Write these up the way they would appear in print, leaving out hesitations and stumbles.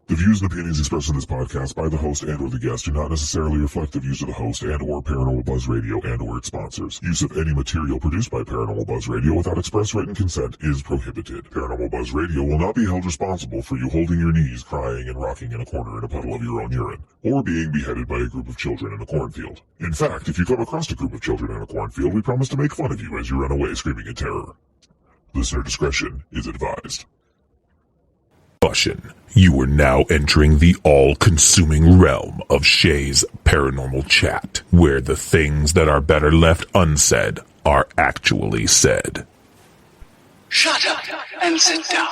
The views and opinions expressed in this podcast by the host and or the guest do not necessarily reflect the views of the host and or Paranormal Buzz Radio and or its sponsors. Use of any material produced by Paranormal Buzz Radio without express written consent is prohibited. Paranormal Buzz Radio will not be held responsible for you holding your knees, crying, and rocking in a corner in a puddle of your own urine, or being beheaded by a group of children in a cornfield. In fact, if you come across a group of children in a cornfield, we promise to make fun of you as you run away screaming in terror. Listener discretion is advised. You are now entering the all-consuming realm of Shay's Paranormal Chat, where the things that are better left unsaid are actually said. Shut up and sit down.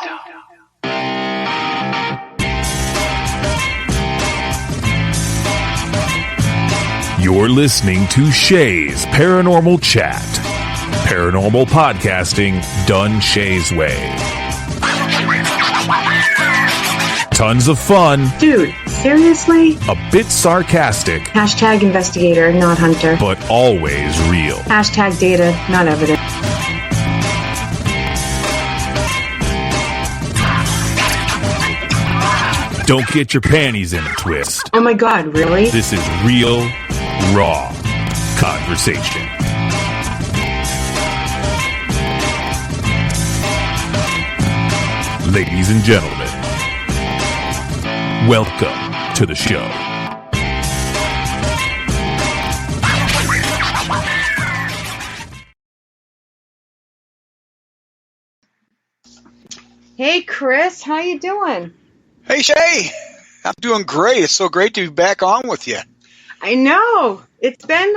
You're listening to Shay's Paranormal Chat. Paranormal podcasting done Shay's way. Tons of fun. Dude, seriously? A bit sarcastic. Hashtag investigator, not hunter. But always real. Hashtag data, not evidence. Don't get your panties in a twist. Oh my god, really? This is real, raw conversation. Ladies and gentlemen, welcome to the show. Hey Chris, how you doing? Hey Shay, I'm doing great. It's so great to be back on with you. I know. It's been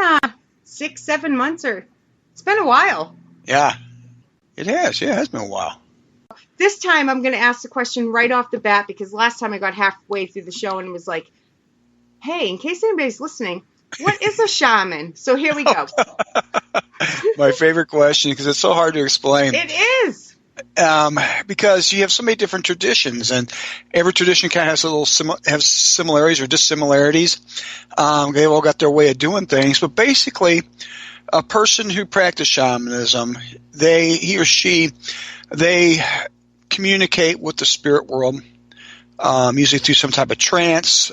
6-7 months it's been a while. Yeah, it has. Yeah, it has been a while. This time I'm going to ask the question right off the bat because last time I got halfway through the show and was like, hey, in case anybody's listening, what is a shaman? So here we go. My favorite question because it's so hard to explain. It is. Because you have so many different traditions, and every tradition kind of has have similarities or dissimilarities. They've all got their way of doing things, but basically, a person who practices shamanism, he or she communicate with the spirit world, usually through some type of trance.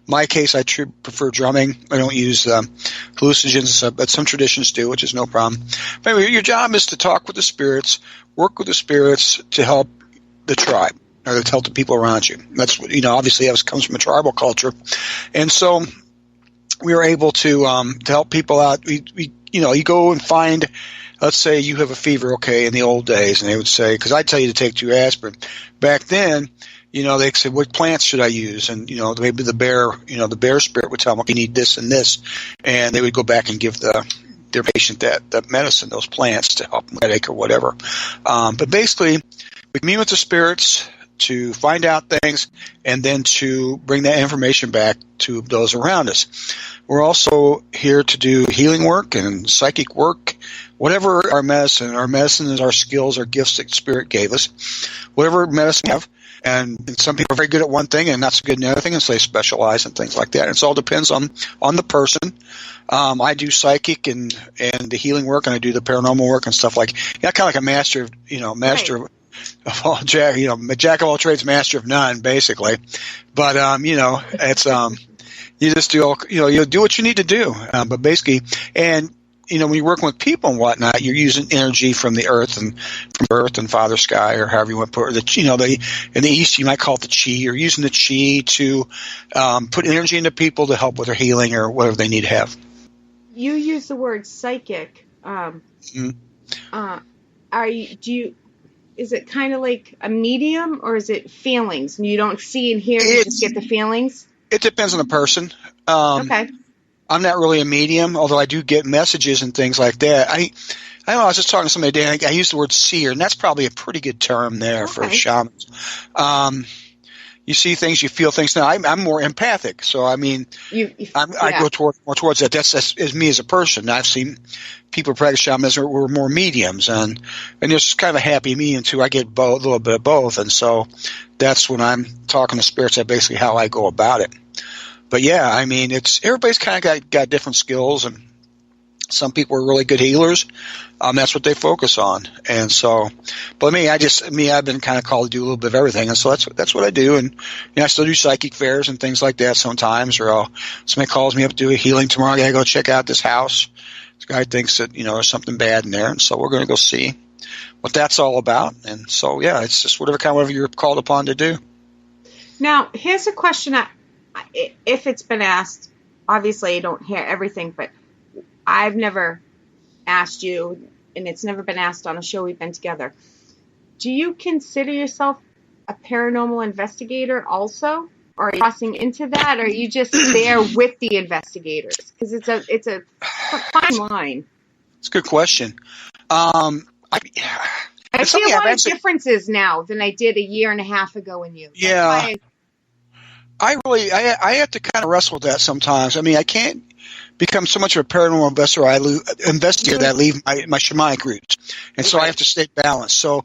My case, I prefer drumming. I don't use hallucinogens, but some traditions do, which is no problem. But anyway, your job is to talk with the spirits, work with the spirits to help the tribe, or to help the people around you. That's what, obviously that comes from a tribal culture. And so we were able to help people out. You go and find, let's say you have a fever, okay, in the old days, and they would say, because I'd tell you to take 2 aspirin. Back then, they said, what plants should I use? And, maybe the bear spirit would tell them, okay, you need this and this. And they would go back and give their patient that medicine, those plants to help them with headache or whatever. But basically, we meet with the spirits to find out things and then to bring that information back to those around us. We're also here to do healing work and psychic work, whatever our medicine is our skills, our gifts that Spirit gave us, whatever medicine we have. And some people are very good at one thing and not so good in another thing, and so they specialize and things like that. And it all depends on the person. I do psychic and the healing work, and I do the paranormal work and stuff kind of like a master of all, jack of all trades, master of none, basically. But it's you just do you do what you need to do. But basically, and when you're working with people and whatnot, you're using energy from the earth and Father Sky, or however you want to put it. In the East, you might call it the chi. You're using the chi to put energy into people to help with their healing or whatever they need to have. You use the word psychic. Is it kind of like a medium, or is it feelings? You don't see and hear, you just get the feelings? It depends on the person. Okay. I'm not really a medium, although I do get messages and things like that. I don't know, I was just talking to somebody today, and I used the word seer, and that's probably a pretty good term there for shamans. you see things, you feel things. Now I'm more empathic, so I mean, I go more towards that. That's me as a person. I've seen people practice shamanism who were more mediums, and there's kind of a happy medium too. I get both, a little bit of both, and so that's when I'm talking to spirits. That's basically how I go about it. But yeah, I mean, everybody's kind of got different skills, and some people are really good healers. That's what they focus on. And so, but I've been kind of called to do a little bit of everything. And so that's what I do. And, I still do psychic fairs and things like that sometimes, or somebody calls me up to do a healing tomorrow. I got to go check out this house. This guy thinks that, there's something bad in there. And so we're going to go see what that's all about. And so, yeah, it's just whatever you're called upon to do. Now, here's a question. If it's been asked, obviously I don't hear everything, but I've never asked you, and it's never been asked on a show we've been together. Do you consider yourself a paranormal investigator also? Or are you crossing into that? Or are you just there with the investigators? Because it's a fine line. It's a good question. I see a lot of differences now than I did a year and a half ago in you. Yeah. I have to kind of wrestle with that sometimes. I mean, I can't become so much of a paranormal investigator that I leave my shamanic roots. And so I have to stay balanced. So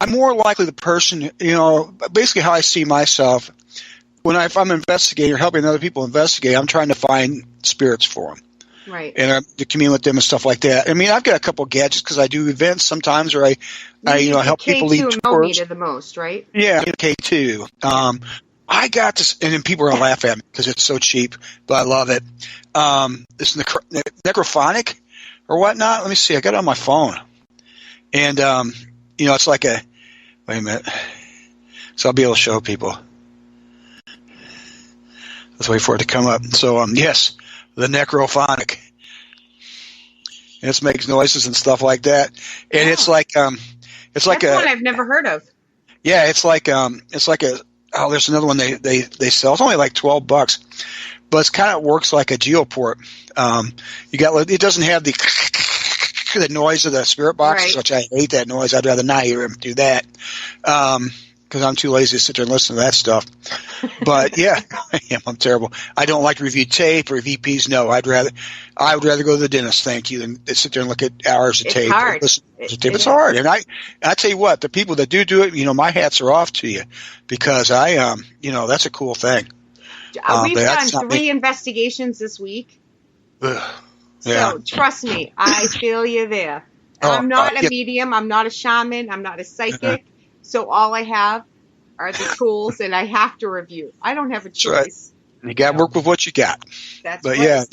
I'm more likely the person, basically how I see myself. If I'm an investigator, helping other people investigate, I'm trying to find spirits for them. Right. And to commune with them and stuff like that. I mean, I've got a couple of gadgets because I do events sometimes, or I help people lead tours. K2 the most, right? Yeah, K2. I got this, and then people are going to laugh at me because it's so cheap, but I love it. This necrophonic or whatnot. Let me see. I got it on my phone. And, it's like wait a minute. So I'll be able to show people. Let's wait for it to come up. So, yes, the necrophonic. And it makes noises and stuff like that. And it's like, it's like that's one I've never heard of. Yeah, it's like there's another one they sell. It's only like $12, but it's kind of works like a geoport. It doesn't have the noise of the spirit boxes, which I hate that noise. I'd rather not hear him do that. Because I'm too lazy to sit there and listen to that stuff. But yeah, I'm terrible. I don't like to review tape or VPs. No, I would rather go to the dentist, thank you, than sit there and look at hours of tape. Hard. It's hard. And I tell you what, the people that do it, my hats are off to you, because that's a cool thing. We've done 3 investigations this week. Yeah. So trust me, I feel you there. I'm not a medium. I'm not a shaman. I'm not a psychic. So all I have are the tools, and I have to review. I don't have a choice. Right. You got to work with what you got. That's but right.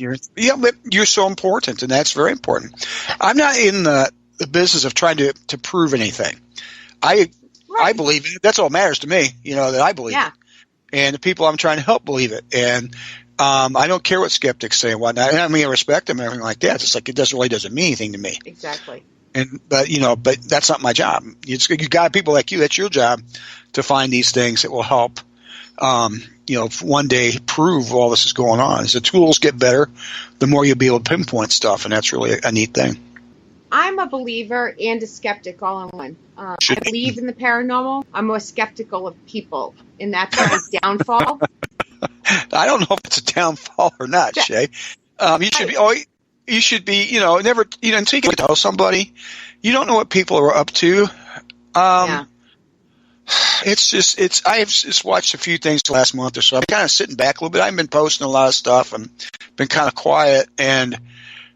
but you're so important, and that's very important. I'm not in the business of trying to prove anything. I believe it. That's all that matters to me. That I believe it, and the people I'm trying to help believe it. And I don't care what skeptics say and whatnot. And I mean, I respect them and everything like that. It's like it doesn't mean anything to me. Exactly. But but that's not my job. You got people like you. That's your job to find these things that will help. One day prove all this is going on. As the tools get better, the more you'll be able to pinpoint stuff, and that's really a neat thing. I'm a believer and a skeptic all in one. I believe in the paranormal. I'm more skeptical of people, and that's my downfall. I don't know if it's a downfall or not, Shay. You should be, never, until you get to know somebody, you don't know what people are up to. I have just watched a few things the last month or so. I'm kind of sitting back a little bit. I've been posting a lot of stuff and been kind of quiet. And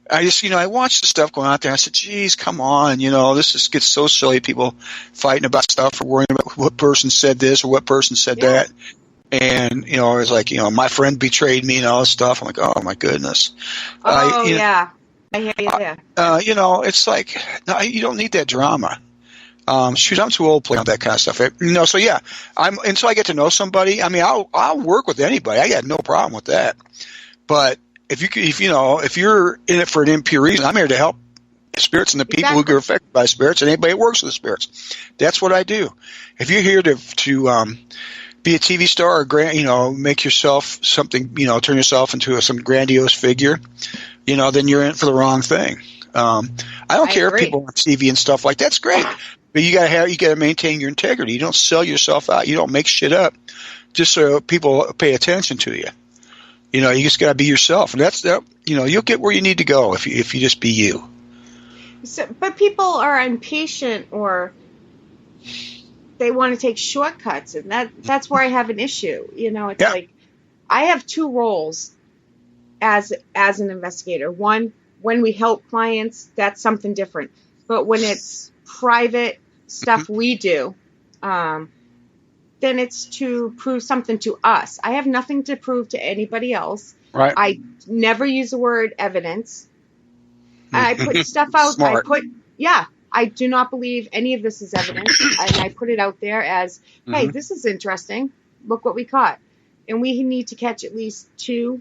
I just, I watched the stuff going out there. And I said, geez, come on. This just gets so silly. People fighting about stuff or worrying about what person said this or what person said that. And, it was like, my friend betrayed me and all this stuff. I'm like, oh, my goodness. I hear you there. It's like, no, you don't need that drama. Shoot, I'm too old to play on that kind of stuff. So yeah, until I get to know somebody, I mean, I'll work with anybody. I got no problem with that. But if you're in it for an impure reason, I'm here to help spirits and the people who get affected by spirits and anybody who works with the spirits. That's what I do. If you're here to be a TV star or make yourself something, turn yourself into some grandiose figure, then you're in for the wrong thing. I don't care if people on TV and stuff like that's great, but you gotta maintain your integrity. You don't sell yourself out. You don't make shit up just so people pay attention to you. You know, you just got to be yourself, and you'll get where you need to go if you just be you. So, but people are impatient, or they want to take shortcuts, and that's where I have an issue. You know, it's like I have two roles as an investigator. One, when we help clients, that's something different. But when it's private stuff we do, then it's to prove something to us. I have nothing to prove to anybody else. Right. I never use the word evidence. I put stuff out. Smart. I do not believe any of this is evidence. And I put it out there as, hey, this is interesting. Look what we caught. And we need to catch at least 2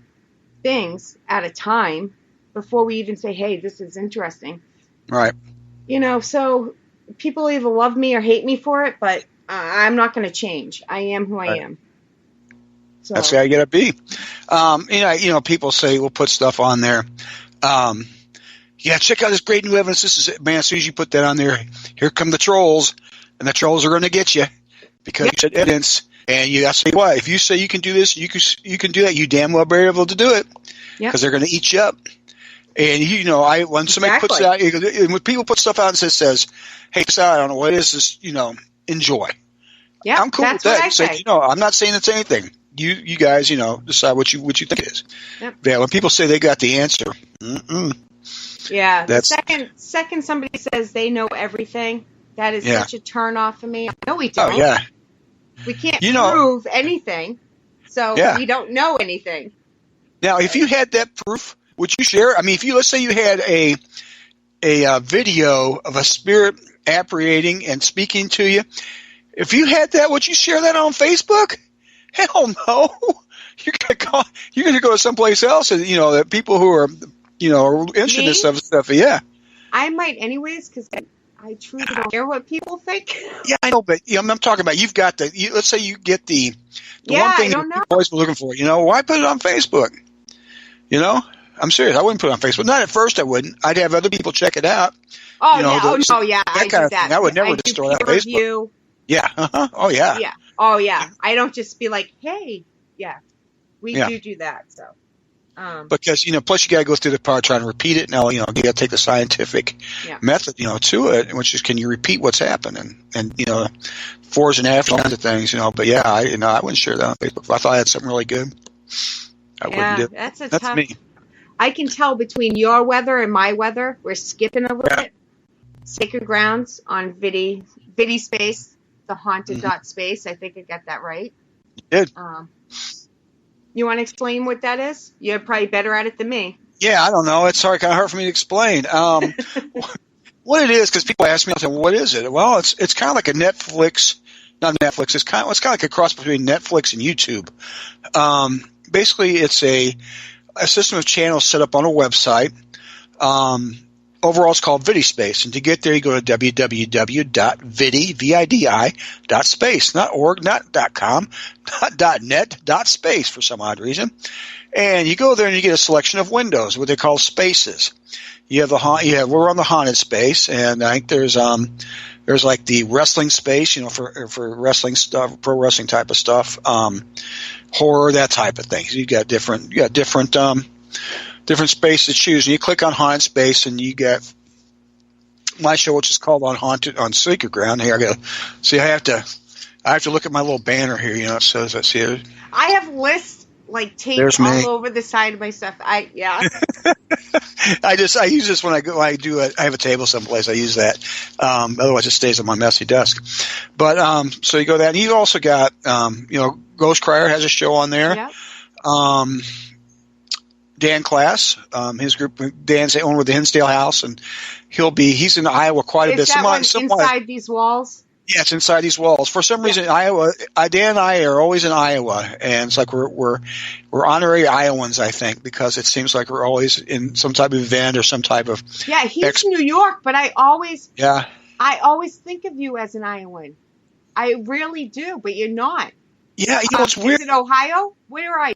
things at a time before we even say, hey, this is interesting. Right. You know, so people either love me or hate me for it, but I'm not going to change. I am who I am. So. That's how you got to be. You know, people say we'll put stuff on there. Yeah, check out this great new evidence. This is it, man. As soon as you put that on there, here come the trolls, and the trolls are going to get you because you said evidence. And you got to say what? If you say you can do this, you can do that. You damn well be able to do it because they're going to eat you up. And you know, when somebody puts out, when people put stuff out and says, "Hey, I don't know what it is. Just, you know, enjoy." Yeah, I'm cool with that. So, you know, I'm not saying it's anything. You guys, you know, decide what you think it is. Yep. Yeah, when people say they got the answer. Yeah, the second somebody says they know everything, that is such a turn off for me. No, we don't. Oh, yeah. We can't prove anything, so we don't know anything. Now, if you had that proof, would you share? I mean, let's say you had a video of a spirit apparating and speaking to you. If you had that, would you share that on Facebook? Hell no. You're gonna go someplace else, and you know that people who are are interested in this stuff. Yeah, I might anyways because I truly don't care what people think. Yeah, I know, but I'm talking about you've got let's say you get the one thing that people always been looking for. You know, why put it on Facebook? You know, I'm serious. I wouldn't put it on Facebook. Not at first. I wouldn't. I'd have other people check it out. Oh yeah. That kind of thing. I would never just throw it on Facebook. Review. Yeah. Oh yeah. Yeah. Oh yeah. I don't just be like, hey, we do that. So. Because plus you got to go through the part trying to repeat it. Now you got to take the scientific method to it, which is can you repeat what's happening and fours and afters kinds of things. But I wouldn't share that on Facebook. If I thought I had something really good, I wouldn't do it. That's tough. Me. I can tell between your weather and my weather. We're skipping a little bit. Sacred Grounds on Vidi Space, the haunted .space. I think I got that right. You did. You want to explain what that is? You're probably better at it than me. Yeah, I don't know. It's kind of hard for me to explain. What it is, because people ask me, I say, what is it? Well, it's kind of like a Netflix, not Netflix. It's kind of like a cross between Netflix and YouTube. Basically, it's a system of channels set up on a website. Overall, it's called Vidi Space, and to get there, you go to www.vidi.space, not .org, not .com, not .net, .space for some odd reason. And you go there and you get a selection of windows, what they call spaces. You have we're on the haunted space, and I think there's like the wrestling space, for wrestling stuff, pro wrestling type of stuff, horror, that type of thing. So you got different spaces to choose, and you click on haunted space, and you get my show, which is called on Sacred Ground. Here, I have to look at my little banner here. It says I see it. I have lists like taped all over the side of my stuff. I use this when I have a table someplace. I use that. Otherwise, it stays on my messy desk. But so you go that, and you also got Ghost Crier has a show on there. Yeah. Dan Class, his group, Dan's the owner of the Hinsdale House, and he's in Iowa quite a bit. Inside these walls? Yeah, it's inside these walls. For some reason, Iowa, Dan and I are always in Iowa, and it's like we're honorary Iowans, I think, because it seems like we're always in some type of event or some type of. Yeah, he's New York, but I always think of you as an Iowan. I really do, but you're not. Yeah, it's weird. Is it Ohio? Where are you?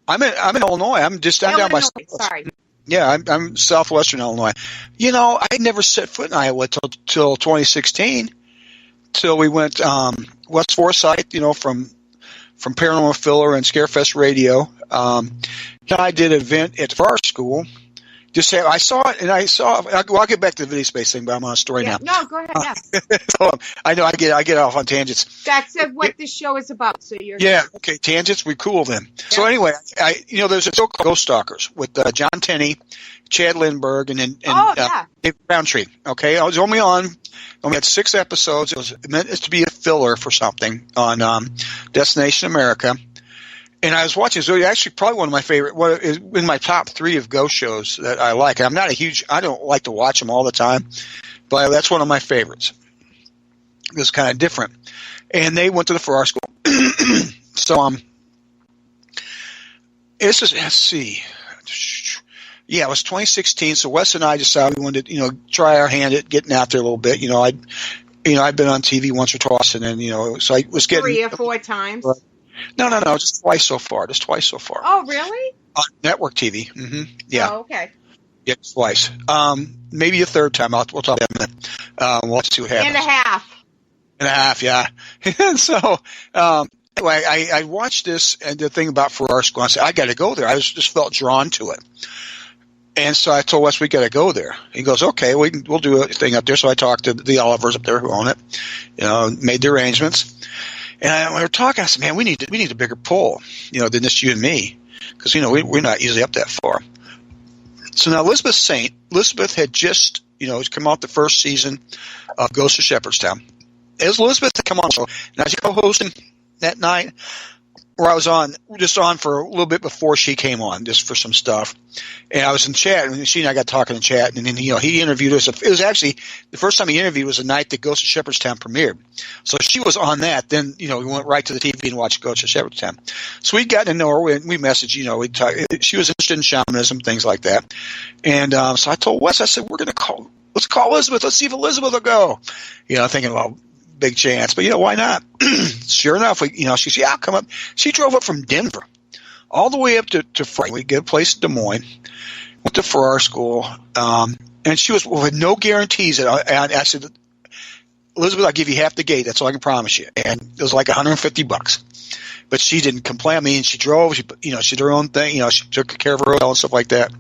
I'm in Illinois. I'm down by. Sorry. Yeah, I'm southwestern Illinois. I never set foot in Iowa till 2016, till we went West Forsyth. From from Paranormal Filler and Scarefest Radio. I did an event for our school. I saw it, and I'll get back to the video space thing, but I'm on a story now. No, go ahead. Yeah. So, I know I get off on tangents. That's what this show is about. So you're okay, tangents. We cool then. Yeah. So anyway, there's a show called Ghost Stalkers with John Tenney, Chad Lindbergh, and Dave Roundtree. Okay, I was only had 6 episodes. It was meant to be a filler for something on Destination America. And I was watching, so it's actually probably one of my favorite, in my top 3 of ghost shows that I like. And I don't like to watch them all the time, but that's one of my favorites. It's kind of different. And they went to the Farrar School. So, let's see. Yeah, it was 2016. So Wes and I decided we wanted to, try our hand at getting out there a little bit. I'd been on TV once or twice, and then, so I was getting 3 or 4 times. No, just twice so far. Oh, really? On network TV. Mm-hmm. Yeah. Oh, okay. Yeah, twice. Maybe a third time. We'll talk about that in a minute. We'll see what happens. And a half, yeah. And so, anyway, I watched this and the thing about Farrar School. I said, I got to go there. I just felt drawn to it. And so I told Wes, we got to go there. He goes, okay, we'll do a thing up there. So I talked to the Olivers up there who own it, made the arrangements. And when we were talking, I said, man, we need a bigger pull, than just you and me. Because, we're not usually up that far. So now Elizabeth had just, come out the first season of Ghost of Shepherdstown. As Elizabeth had come on, so and I was co-hosting that night, where I was on for a little bit before she came on, just for some stuff. And I was in chat, and she and I got talking in chat, and then, he interviewed us. It was actually, the first time he interviewed was the night that Ghost of Shepherdstown premiered. So she was on that. Then, we went right to the TV and watched Ghost of Shepherdstown. So we'd gotten to know her, and we messaged, we'd talk. She was interested in shamanism, things like that. And so I told Wes, I said, let's call Elizabeth. Let's see if Elizabeth will go. Thinking, well, big chance, but why not? Sure enough, she said, yeah, I'll come up. She drove up from Denver all the way up to Franklin. We get a place in Des Moines, went to Farrar School, and she was with no guarantees. I said, Elizabeth, I'll give you half the gate. That's all I can promise you. And it was like $150. But she didn't complain. I mean, she drove. She did her own thing. She took care of her hotel and stuff like that.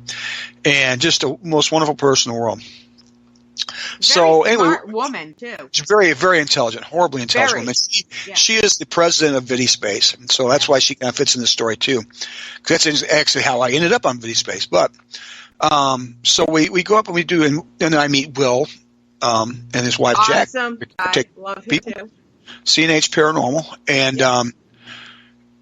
And just the most wonderful person in the world. So anyway, smart woman too. She's very, very intelligent, horribly intelligent woman. She is the president of VidiSpace, and so that's why she kind of fits in the story too. Because that's actually how I ended up on VidiSpace. But so we go up and we do, and then I meet Will and his wife Jack. Awesome, I love him too. CNH Paranormal, and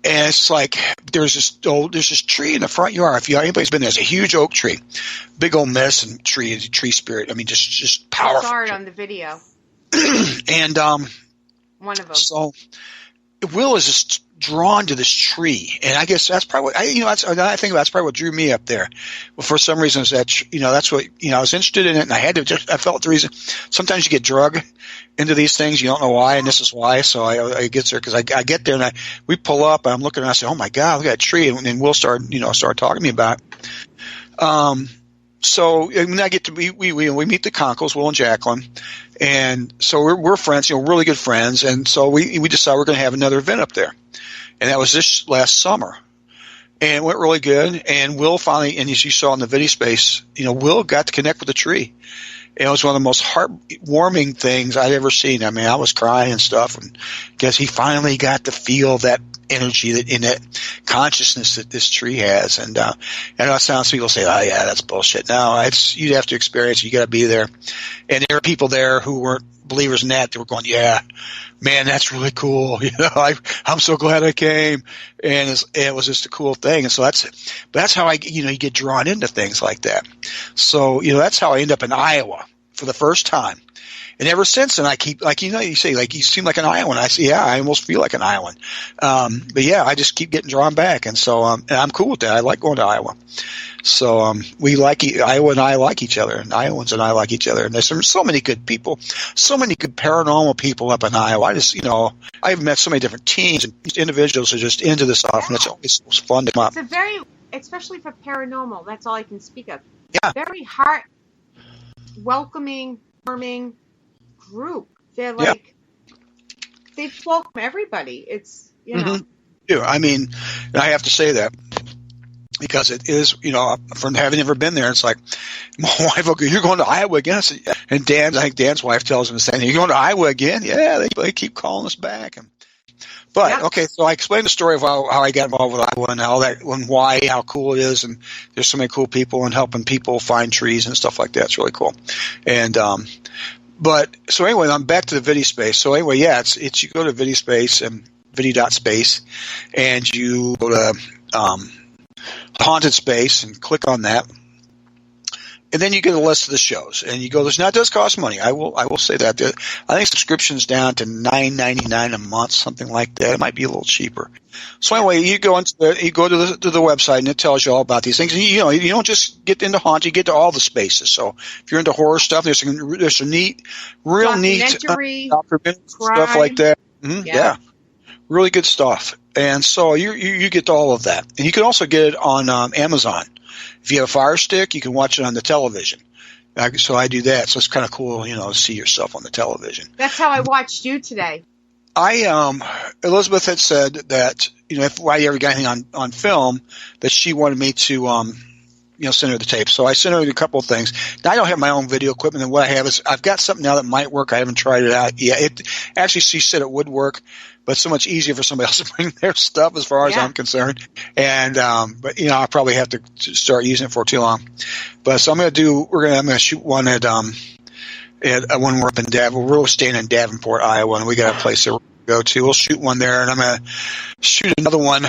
it's like there's this tree in the front yard. If anybody's been there, there's a huge oak tree, big old medicine tree, tree spirit. I mean, just powerful. I saw it on the video. And one of them. So Will is just drawn to this tree, and I guess that's probably what I think that's probably what drew me up there. Well, for some reason, is that that's what I was interested in it, and I felt the reason. Sometimes you get drug into these things, you don't know why, and this is why. So I get there because I get there and we pull up, and I'm looking and I say, "Oh my God, look at that tree!" And Will started talking to me about it. So when I get to we meet the Conkles, Will and Jacqueline, and so we're friends, really good friends, and so we decided we're going to have another event up there, and that was this last summer, and it went really good. And Will finally, and as you saw in the VidiSpace, Will got to connect with the tree. It was one of the most heartwarming things I'd ever seen. I mean, I was crying and stuff, and because he finally got to feel that energy, that in that consciousness that this tree has. And I know it sounds, people say, "Oh yeah, that's bullshit." No, you'd have to experience it. You got to be there. And there are people there who weren't believers in that. They were going, "Yeah, man, that's really cool." I'm so glad I came. And it was just a cool thing. And so that's how you get drawn into things like that. So, that's how I end up in Iowa for the first time. And ever since then, I keep, you say, you seem like an Iowan. I say, yeah, I almost feel like an Iowan. But yeah, I just keep getting drawn back. And so, and I'm cool with that. I like going to Iowa. So, Iowa and I like each other, and Iowans and I like each other. And there's so many good people, so many good paranormal people up in Iowa. I've met so many different teams and individuals who are just into this stuff, and it's always fun to come up. It's especially for paranormal, that's all I can speak of. Yeah. Very welcoming, warming group. They're they welcome everybody. It's, do. I mean, I have to say that because it is, from having never been there, it's like, my wife will go, "You're going to Iowa again?" I said, yeah. And I think Dan's wife tells him the same thing. "You're going to Iowa again?" "Yeah, they keep calling us back." But, okay, so I explained the story of how I got involved with Iowa and why, how cool it is, and there's so many cool people and helping people find trees and stuff like that. It's really cool. And, but, so anyway, I'm back to the VidiSpace. So anyway, yeah, it's you go to VidiSpace and Vidi.space, and you go to, Haunted Space and click on that. And then you get a list of the shows, and you go. Now it does cost money. I will say that. I think subscription's down to $9.99 a month, something like that. It might be a little cheaper. So anyway, you go to the website, and it tells you all about these things. And you don't just get into haunt; you get to all the spaces. So if you're into horror stuff, there's some neat, real neat documentary stuff like that. Yeah, really good stuff. And so you get to all of that, and you can also get it on Amazon. If you have a Fire Stick, you can watch it on the television. So I do that. So it's kind of cool, to see yourself on the television. That's how I watched you today. Elizabeth had said that, if I ever got anything on film, that she wanted me to, send her the tape. So I sent her a couple of things. Now I don't have my own video equipment, and what I have is I've got something now that might work. I haven't tried it out yet. Actually, she said it would work, but it's so much easier for somebody else to bring their stuff as far as I'm concerned. And, but I'll probably have to start using it for too long. But so I'm going to shoot one at when we're up in we're staying in Davenport, Iowa, and we got a place to go to. We'll shoot one there, and I'm going to shoot another one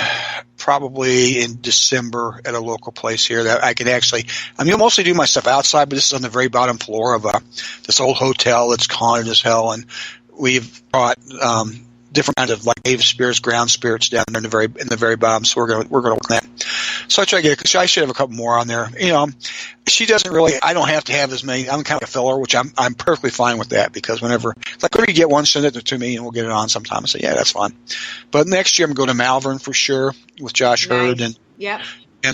probably in December at a local place here that I can actually, I mostly do my stuff outside, but this is on the very bottom floor of this old hotel that's haunted as hell. And we've brought, different kinds of like cave spirits, ground spirits down there in the very bottom. So we're going to work that. So I try to get, I should have a couple more on there. She doesn't really, I don't have to have as many. I'm kind of a filler, which I'm perfectly whenever like whenever you get one, send it to me and we'll get it on sometime. I say, yeah, that's fine. But next year I'm going to Malvern for sure with Josh Hurd and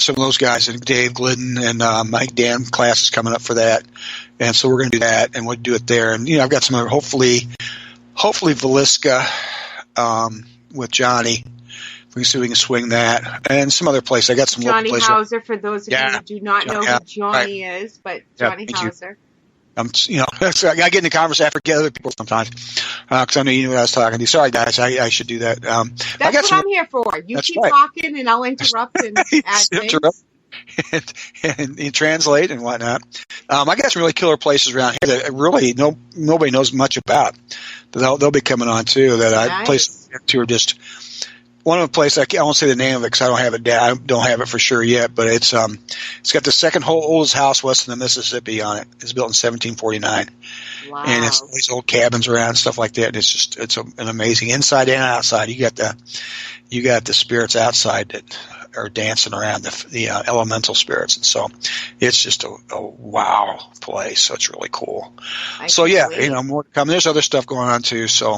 some of those guys, and Dave Glidden and Mike Dan class is coming up for that. And so we're going to do that, and we'll do it there. And, I've got some other, hopefully Villisca, with Johnny. We can see if we can swing that. And some other place. I got some Johnny local Hauser, for those of you who do not know who Johnny is, but Johnny Hauser. I get in the conversation. I forget other people sometimes because I know you knew what I was talking to. Sorry, guys. I should do that. That's what I'm here for. You keep talking, and I'll interrupt and add things. And translate and whatnot. I got some really killer places around here that really nobody knows much about. They'll be coming on too. Places to are just one of the places. I won't say the name of it because I don't have it. I don't have it for sure yet. But it's got the second oldest house west of the Mississippi on it. It's built in 1749. Wow. And it's these old cabins around and stuff like that. And it's an amazing inside and outside. You got the spirits outside that are dancing around the elemental spirits, and so it's just a wow place. So it's really cool. More to come. There's other stuff going on too. So,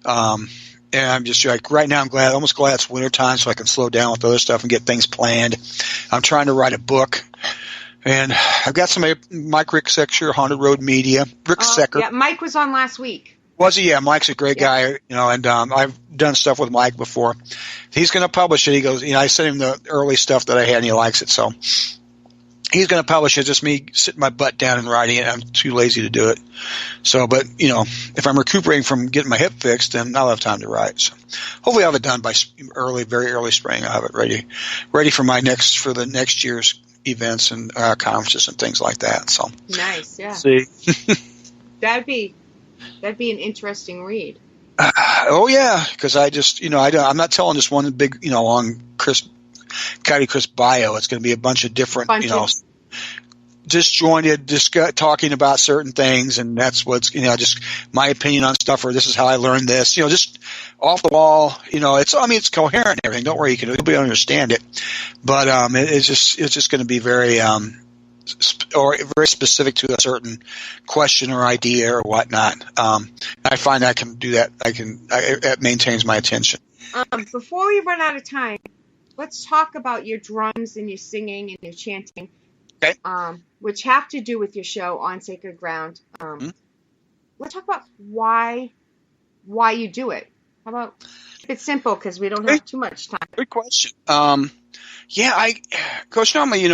and I'm just like right now, almost glad it's wintertime so I can slow down with other stuff and get things planned. I'm trying to write a book, and I've got some Mike Ricksecker, Haunted Road Media. Ricksecker. Yeah, Mike was on last week. Was he? Yeah, Mike's a great guy, and I've done stuff with Mike before. He's going to publish it. He goes, I sent him the early stuff that I had, and he likes it. So he's going to publish it. Just me sitting my butt down and writing it. I'm too lazy to do it. So, but, if I'm recuperating from getting my hip fixed, then I'll have time to write. So hopefully I'll have it done by very early spring. I'll have it ready for the next year's events and conferences and things like that. So nice, yeah. See, that'd be an interesting read. Oh yeah, because I just I'm not telling just one big long Coyote Chris bio. It's going to be a bunch of different disjointed talking about certain things, and that's what's just my opinion on stuff, or this is how I learned this. Just off the wall. It's coherent and everything. Don't worry, you'll be able to understand it, but it's just going to be very or very specific to a certain question or idea or whatnot. I find I can do that. It maintains my attention. Before we run out of time, let's talk about your drums and your singing and your chanting, okay. Which have to do with your show On Sacred Ground. Let's talk about why you do it. How about it's simple because we don't have too much time. Good question. Coach, normally,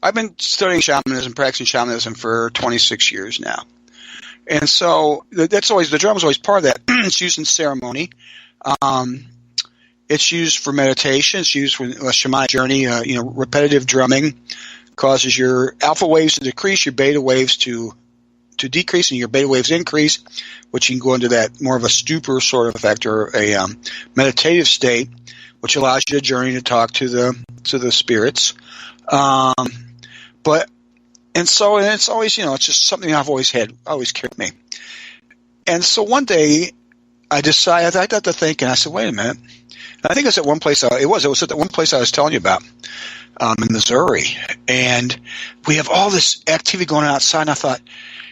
I've been studying shamanism, practicing shamanism for 26 years now. And so that's always, the drum is always part of that. It's used in ceremony. It's used for meditation. It's used for a shamanic journey. Repetitive drumming causes your alpha waves to decrease, your beta waves to decrease, and your beta waves increase, which you can go into that more of a stupor sort of effect, or a meditative state, which allows you to journey to talk to the spirits. And it's always, it's just something I've always carried me. And so one day I decided, I got to thinking, I said, wait a minute. And I think it's at one place, it was at that one place I was telling you about, in Missouri. And we have all this activity going on outside, and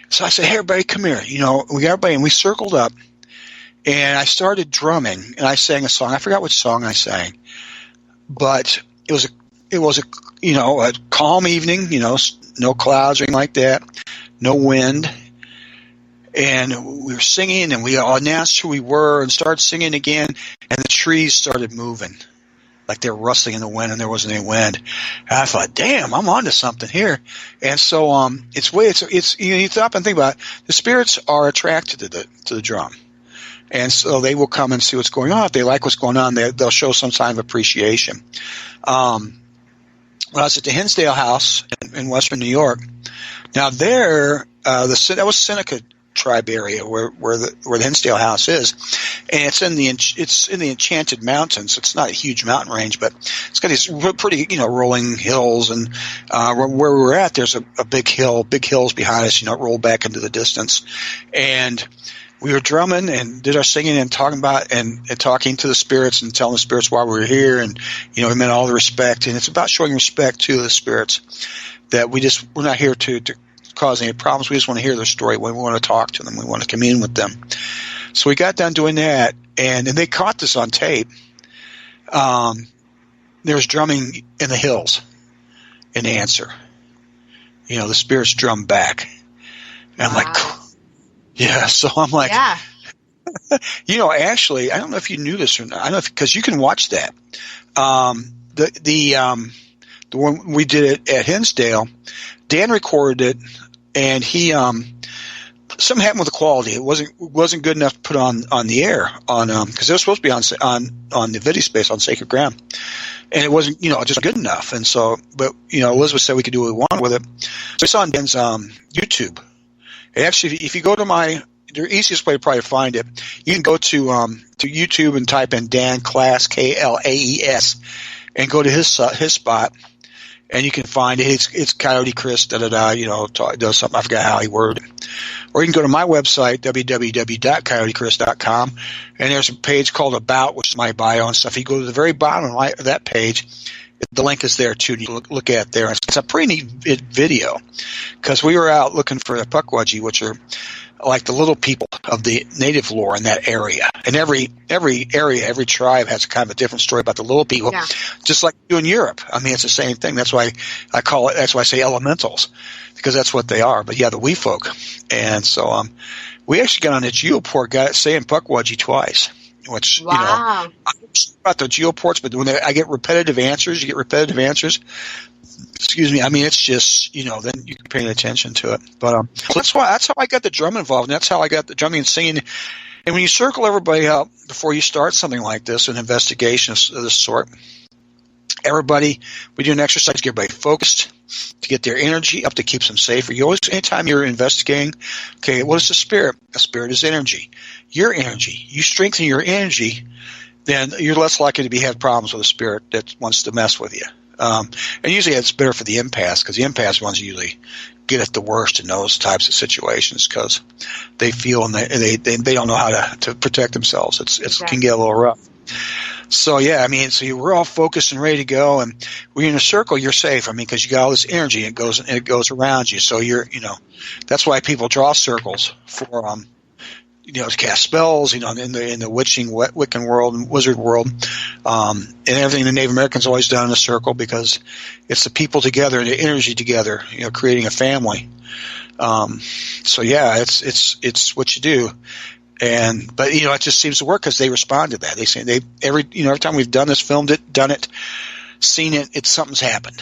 so I said, hey, everybody, come here. We got everybody, and we circled up, and I started drumming, and I sang a song. I forgot which song I sang, but it was a calm evening, no clouds or anything like that, no wind. And we were singing, and we all announced who we were and started singing again, and the trees started moving, like they were rustling in the wind, and there wasn't any wind. And I thought, damn, I'm onto something here. And so you stop and think about it. The spirits are attracted to the drum. And so they will come and see what's going on. If they like what's going on, they'll show some sign of appreciation. When I was at the Hinsdale House in Western New York, now there, that was Seneca tribe area where the Hinsdale House is, and it's in the Enchanted Mountains. It's not a huge mountain range, but it's got these pretty rolling hills, and where we were at, there's a big hills behind us. Roll back into the distance, and we were drumming and did our singing and talking to the spirits and telling the spirits why we were here, and we meant all the respect, and it's about showing respect to the spirits, that we're not here to cause any problems. We just want to hear their story. We want to talk to them. We want to commune with them. So we got done doing that, and they caught this on tape. There was drumming in the hills in answer. The spirits drum back. And I'm like, yeah. So I'm like, yeah. Actually, I don't know if you knew this or not. I don't know because you can watch that. The one we did it at Hinsdale, Dan recorded it, and he something happened with the quality. It wasn't good enough to put on the air because it was supposed to be on the video space on Sacred Ground, and it wasn't just good enough. And so, but Elizabeth said we could do what we wanted with it. So it's on Dan's YouTube. And actually, if you go to the easiest way to probably find it, you can go to YouTube and type in Dan Class, Klaes, and go to his spot. And you can find it. It's Coyote Chris, does something. I forgot how he worded it. Or you can go to my website, www.coyotechris.com, and there's a page called About, which is my bio and stuff. You go to the very bottom of that page, the link is there too. You look at it there. It's a pretty neat video because we were out looking for the Pukwudgie, which are like the little people of the native lore in that area. And every area, every tribe has kind of a different story about the little people, just like you in Europe. I mean, it's the same thing. That's why that's why I say elementals, because that's what they are. But yeah, the wee folk. And so we actually got on the Geoport, got it saying Pukwudgie twice, which, wow. I'm about the Geoports, but when I get repetitive answers, excuse me. I mean, it's just, then you're paying attention to it. But that's how I got the drum involved, and that's how I got the drumming and singing. And when you circle everybody up before you start something like this, an investigation of this sort, we do an exercise to get everybody focused, to get their energy up, to keep them safe. Anytime you're investigating, okay, what is the spirit? A spirit is energy. Your energy. You strengthen your energy, then you're less likely to have problems with a spirit that wants to mess with you. And usually it's better for the empaths, because the empaths ones usually get at the worst in those types of situations because they feel and they don't know how to protect themselves. It can get a little rough. So yeah, I mean, we're all focused and ready to go, and when you're in a circle, you're safe. I mean, because you got all this energy, and it goes around you. So that's why people draw circles for to cast spells, in the Wiccan world and wizard world, and everything the Native Americans always done in a circle, because it's the people together and the energy together, creating a family. So yeah, it's what you do. But it just seems to work because they respond to that. They say every time we've done this, filmed it, done it, seen it, something's happened.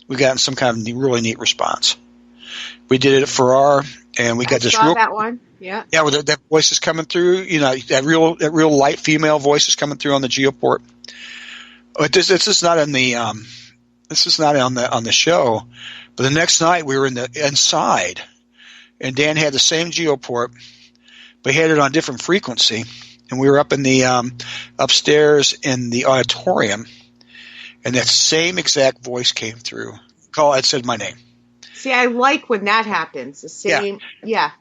We've gotten some kind of really neat response. We did it at Farrar, and we got this real that one. Yeah. Yeah, where that voice is coming through. That real light female voice is coming through on the Geoport. But this is not in the this is not on the show. But the next night we were inside, and Dan had the same Geoport, but he had it on different frequency, and we were up in the upstairs in the auditorium, and that same exact voice came through. It said my name. See, I like when that happens. The same, yeah.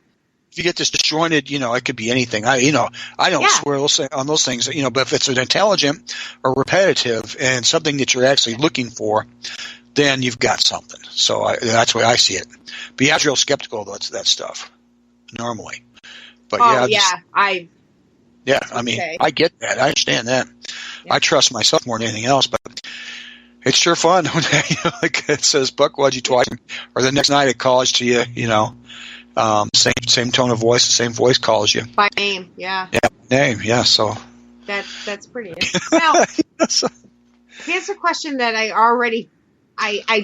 If you get this disjointed, it could be anything. I don't swear on those things, but if it's an intelligent or repetitive and something that you're actually looking for, then you've got something. So that's the way I see it. But yeah, I'm real skeptical of that stuff normally. But I get that. I understand that. Yeah. I trust myself more than anything else, but it's sure fun when like it says Buck Wudgie twice, or the next night it calls to you, same tone of voice, the same voice calls you by name. Yeah. Yeah, name. Yeah. So that's pretty interesting. Now, here's a question that I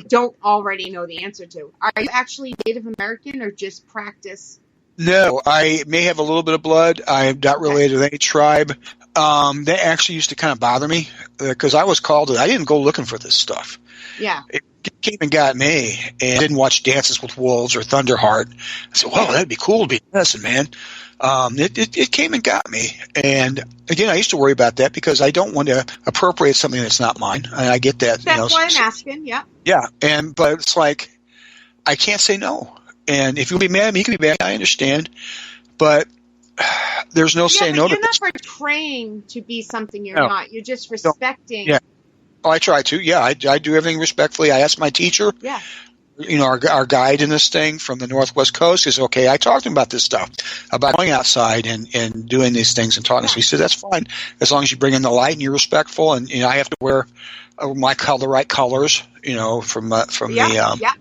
don't already know the answer to. Are you actually Native American or just practice? No, I may have a little bit of blood. I'm not related to any tribe. That actually used to kind of bother me because I was called I didn't go looking for this stuff. Yeah. It came and got me, and I didn't watch Dances with Wolves or Thunderheart. I said, "Well, that'd be cool to be medicine man." It came and got me, and again, I used to worry about that because I don't want to appropriate something that's not mine. And I get that. That's why I'm asking. Yeah. Yeah, but it's like I can't say no. And if you'll be mad at me, you can be mad. I understand, but there's no saying no to this. You're not portraying to be something you're not. You're just respecting. Yeah. Oh, I try to. Yeah, I do everything respectfully. I ask my teacher. Yeah. Our guide in this thing from the Northwest Coast is okay. I talked to him about this stuff, about going outside and doing these things and talking. So he said, that's fine as long as you bring in the light and you're respectful. And I have to wear the right colors. From the.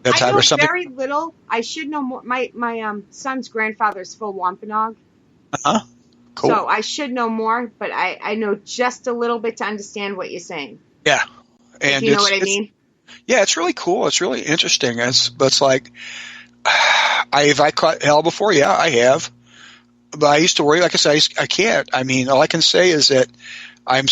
That's I know very little. I should know more. My son's grandfather's full Wampanoag. Cool. So I should know more, but I know just a little bit to understand what you're saying. Yeah. And you know what I mean? Yeah, it's really cool. It's really interesting. It's like, have I caught hell before? Yeah, I have. But I used to worry. Like I said, I can't. I mean, all I can say is that I'm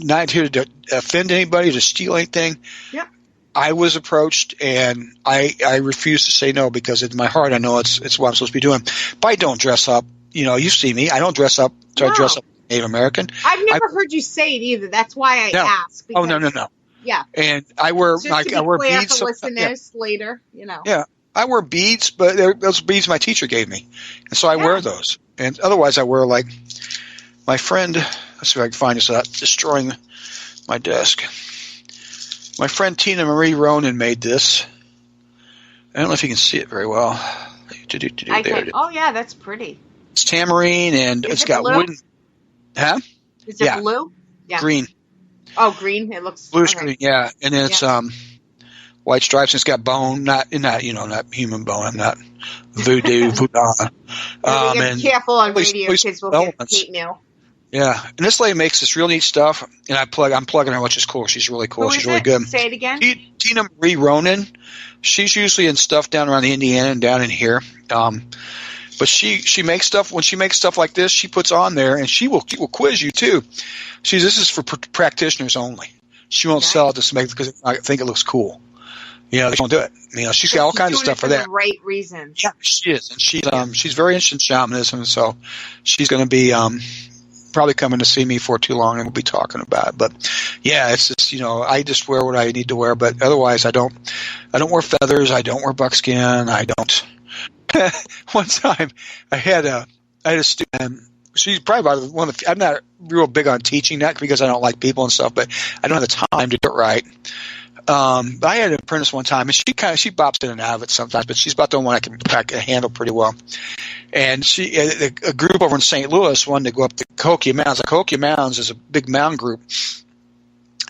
not here to offend anybody, to steal anything. Yeah. I was approached, and I refuse to say no because in my heart I know it's what I'm supposed to be doing. But I don't dress up. You see me. I don't dress up to dress up Native American. I've never heard you say it either. That's why I ask. Oh, no. Yeah. And I wear I wear beads. For listeners later, Yeah, I wear beads, but those beads my teacher gave me, and so I wear those. And otherwise, I wear like my friend. Let's see if I can find this without destroying my desk. My friend Tina Marie Ronan made this. I don't know if you can see it very well. I can. Oh yeah, that's pretty. It's tambourine, and it's got wooden. Huh? Is it blue? Yeah. Green. Oh, green. It looks blue screen. Yeah, and then it's white stripes. And it's got bone, not human bone. I'm not voodoo. And careful on radio, kids will get hate mail. Yeah, and this lady makes this real neat stuff, and I'm plugging her, which is cool. She's really cool. She's really good. Say it again. Tina Marie Ronan. She's usually in stuff down around the Indiana and down in here. But she makes stuff. When she makes stuff like this, she puts on there, and she will quiz you too. This is for practitioners only. She won't sell it just to make because I think it looks cool. They won't do it. She's got all kinds of stuff for that. The right reason. Yeah, she is, and she's very interested in shamanism, so she's going to be probably coming to see me for too long, and we'll be talking about it. But yeah, it's just I just wear what I need to wear, but otherwise I don't wear feathers, I don't wear buckskin, I don't. One time I had a student. She's probably one of the. I'm not real big on teaching that because I don't like people and stuff, but I don't have the time to do it right. But I had an apprentice one time, and she bops in and out of it sometimes, but she's about the one I can handle pretty well. And a group over in St. Louis wanted to go up the Cahokia Mounds. The Cahokia Mounds is a big mound group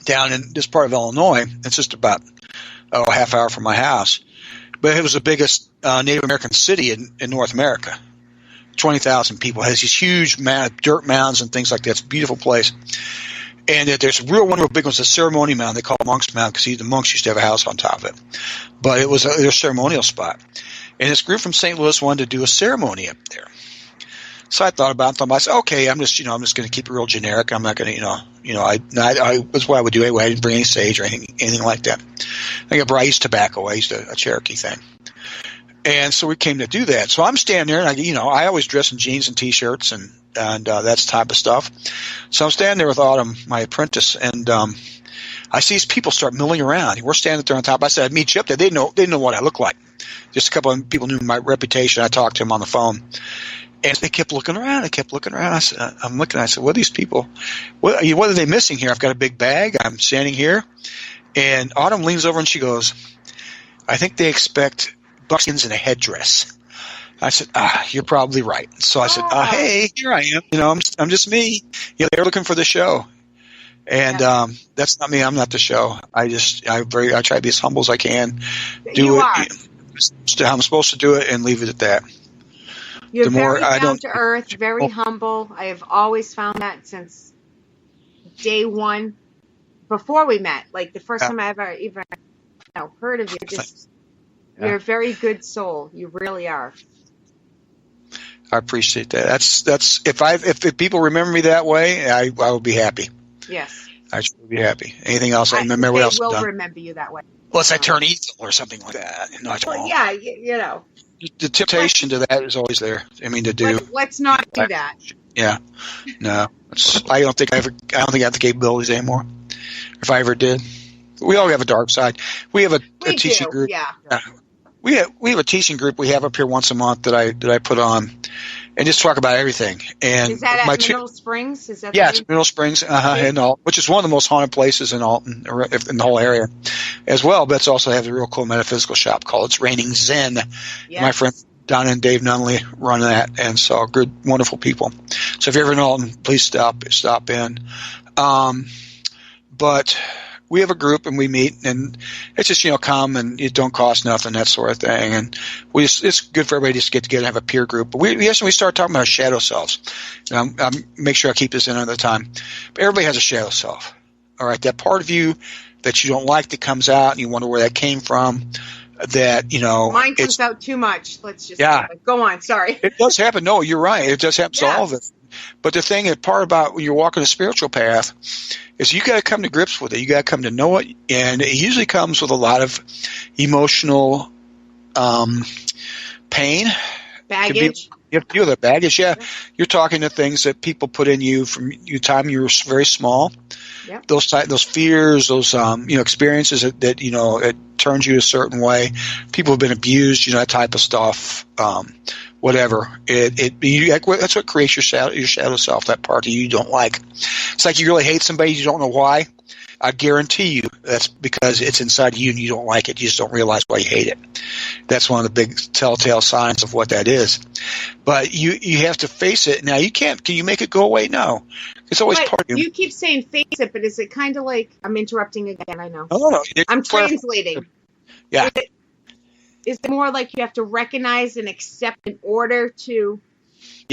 down in this part of Illinois. It's just about a half hour from my house. But it was the biggest Native American city in North America. 20,000 people. It has these huge dirt mounds and things like that. It's a beautiful place. And there's one real big one. It's a ceremony mound. They call it Monk's Mound because the monks used to have a house on top of it. But it was their ceremonial spot. And this group from St. Louis wanted to do a ceremony up there. So I thought about it. I said, okay, I'm just going to keep it real generic. I'm not going to, that's what I would do anyway. I didn't bring any sage or anything like that. I used tobacco. I used a Cherokee thing. And so we came to do that. So I'm standing there, and I always dress in jeans and T-shirts and that type of stuff. So I'm standing there with Autumn, my apprentice, and I see these people start milling around. We're standing there on top. I said, I'd meet you up there. They know what I look like. Just a couple of people knew my reputation. I talked to them on the phone. And they kept looking around. I said, I'm looking. I said, what are these people? What are they missing here? I've got a big bag. I'm standing here. And Autumn leans over and she goes, I think they expect buckskins and a headdress. I said, you're probably right. So I said, hey, here I am. I'm just me. They're looking for the show. And that's not me. I'm not the show. I try to be as humble as I can. I'm supposed to do it and leave it at that. You're very down to earth, very humble. I have always found that since day one, before we met. Like the first time I ever even heard of you. You're a very good soul. You really are. I appreciate that. That's if people remember me that way, I will be happy. Yes. I should be happy. Anything else? I remember what else. They will remember you that way. Unless I turn evil or something like that. No, I won't. Yeah, The temptation to that is always there. To do. Let's not do that. Yeah. No. I don't think I have the capabilities anymore. If I ever did. We all have a dark side. We have a teaching group. Yeah. We have a teaching group we have up here once a month that I put on, and just talk about everything. And is that at Mineral Springs? Is that it's Mineral Springs, and all, which is one of the most haunted places in Alton, in the whole area, as well. But it's also has a real cool metaphysical shop called It's Raining Zen. Yeah. My friend Don and Dave Nunley run that, and so good, wonderful people. So if you're ever in Alton, please stop in. But we have a group and we meet, and it's just, come and it don't cost nothing, that sort of thing. And it's good for everybody to get together and have a peer group. But we start talking about our shadow selves. And I'm make sure I keep this in another time. But everybody has a shadow self. All right. That part of you that you don't like that comes out and you wonder where that came from. That, mine comes out too much. Let's just go on. Sorry. It does happen. No, you're right. It does happen to all of it. But the thing, part about when you're walking a spiritual path is you got to come to grips with it. You got to come to know it, and it usually comes with a lot of emotional pain, baggage. You have to deal with that baggage. Yeah, you're talking to things that people put in you from the time you were very small. Yep. Those fears, those experiences that it turns you a certain way. People have been abused, that type of stuff. Whatever that's what creates your shadow self, that part that you don't like. It's like you really hate somebody, you don't know why. I guarantee you that's because it's inside you and you don't like it. You just don't realize why you hate it. That's one of the big telltale signs of what that is. But you have to face it. Now you can't. Can you make it go away? No. It's always part of you. You keep saying face it, but is it kind of like I'm interrupting again? I know. No. I'm translating. Yeah. Is it more like you have to recognize and accept in order to?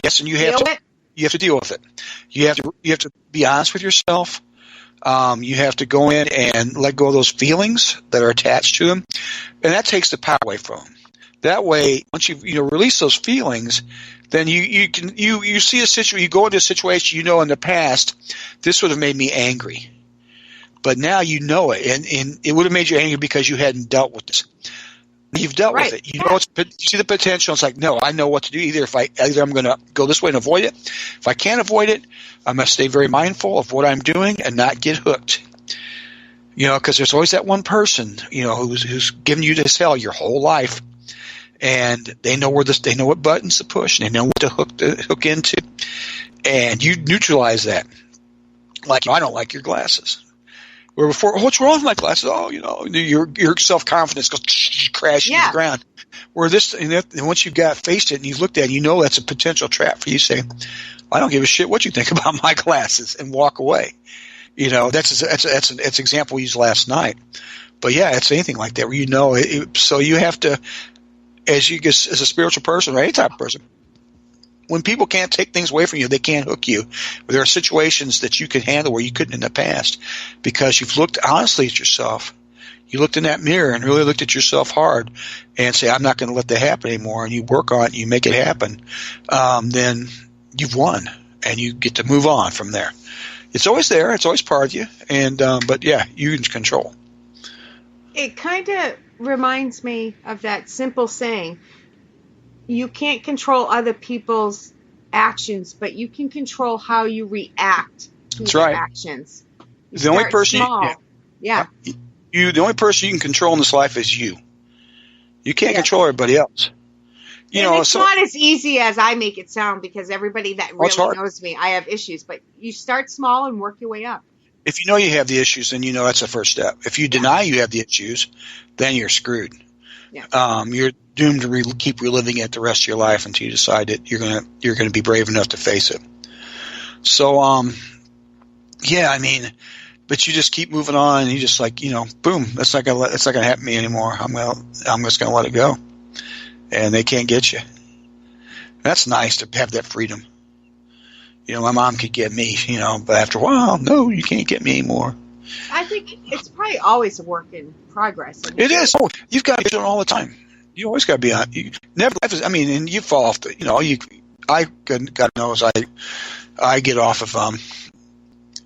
Yes, and you have to deal with it. You have to be honest with yourself. You have to go in and let go of those feelings that are attached to them, and that takes the power away from them. That way, once you release those feelings, then you see a situation. You go into a situation in the past, this would have made me angry, but now you know it, and it would have made you angry because you hadn't dealt with this. You've dealt with it. You see the potential. It's like, no, I know what to do. Either I'm going to go this way and avoid it. If I can't avoid it, I must stay very mindful of what I'm doing and not get hooked. Because there's always that one person, who's given you this hell your whole life, and they know they know what buttons to push, and they know what to hook into, and you neutralize that. Like, I don't like your glasses. Where before, what's wrong with my glasses? Oh, your self-confidence goes crashing to the ground. Where and once you've faced it and you've looked at it, that's a potential trap for you saying, I don't give a shit what you think about my glasses, and walk away. That's an example we used last night. But yeah, it's anything like that where so you have to, as a spiritual person or any type of person, when people can't take things away from you, they can't hook you. There are situations that you can handle where you couldn't in the past because you've looked honestly at yourself. You looked in that mirror and really looked at yourself hard and say, I'm not going to let that happen anymore. And you work on it, you make it happen. Then you've won and you get to move on from there. It's always there. It's always part of you. And, but yeah, you can control. It kind of reminds me of that simple saying, you can't control other people's actions, but you can control how you react to their actions. The only person the only person you can control in this life is you. You can't control everybody else. It's not as easy as I make it sound because everybody that really knows me, I have issues. But you start small and work your way up. If you know you have the issues, then you know that's the first step. If you deny you have the issues, then you're screwed. Yeah. You're doomed to keep reliving it the rest of your life until you decide that you're gonna be brave enough to face it. So, but you just keep moving on, and you just boom, that's not gonna happen to me anymore. I'm just gonna let it go, and they can't get you. That's nice to have that freedom. My mom could get me, but after a while, no, you can't get me anymore. I think it's probably always a work in progress. It is. Oh, you've got to be doing it all the time. You always got to be on. You never. And you fall off the. God knows I get off of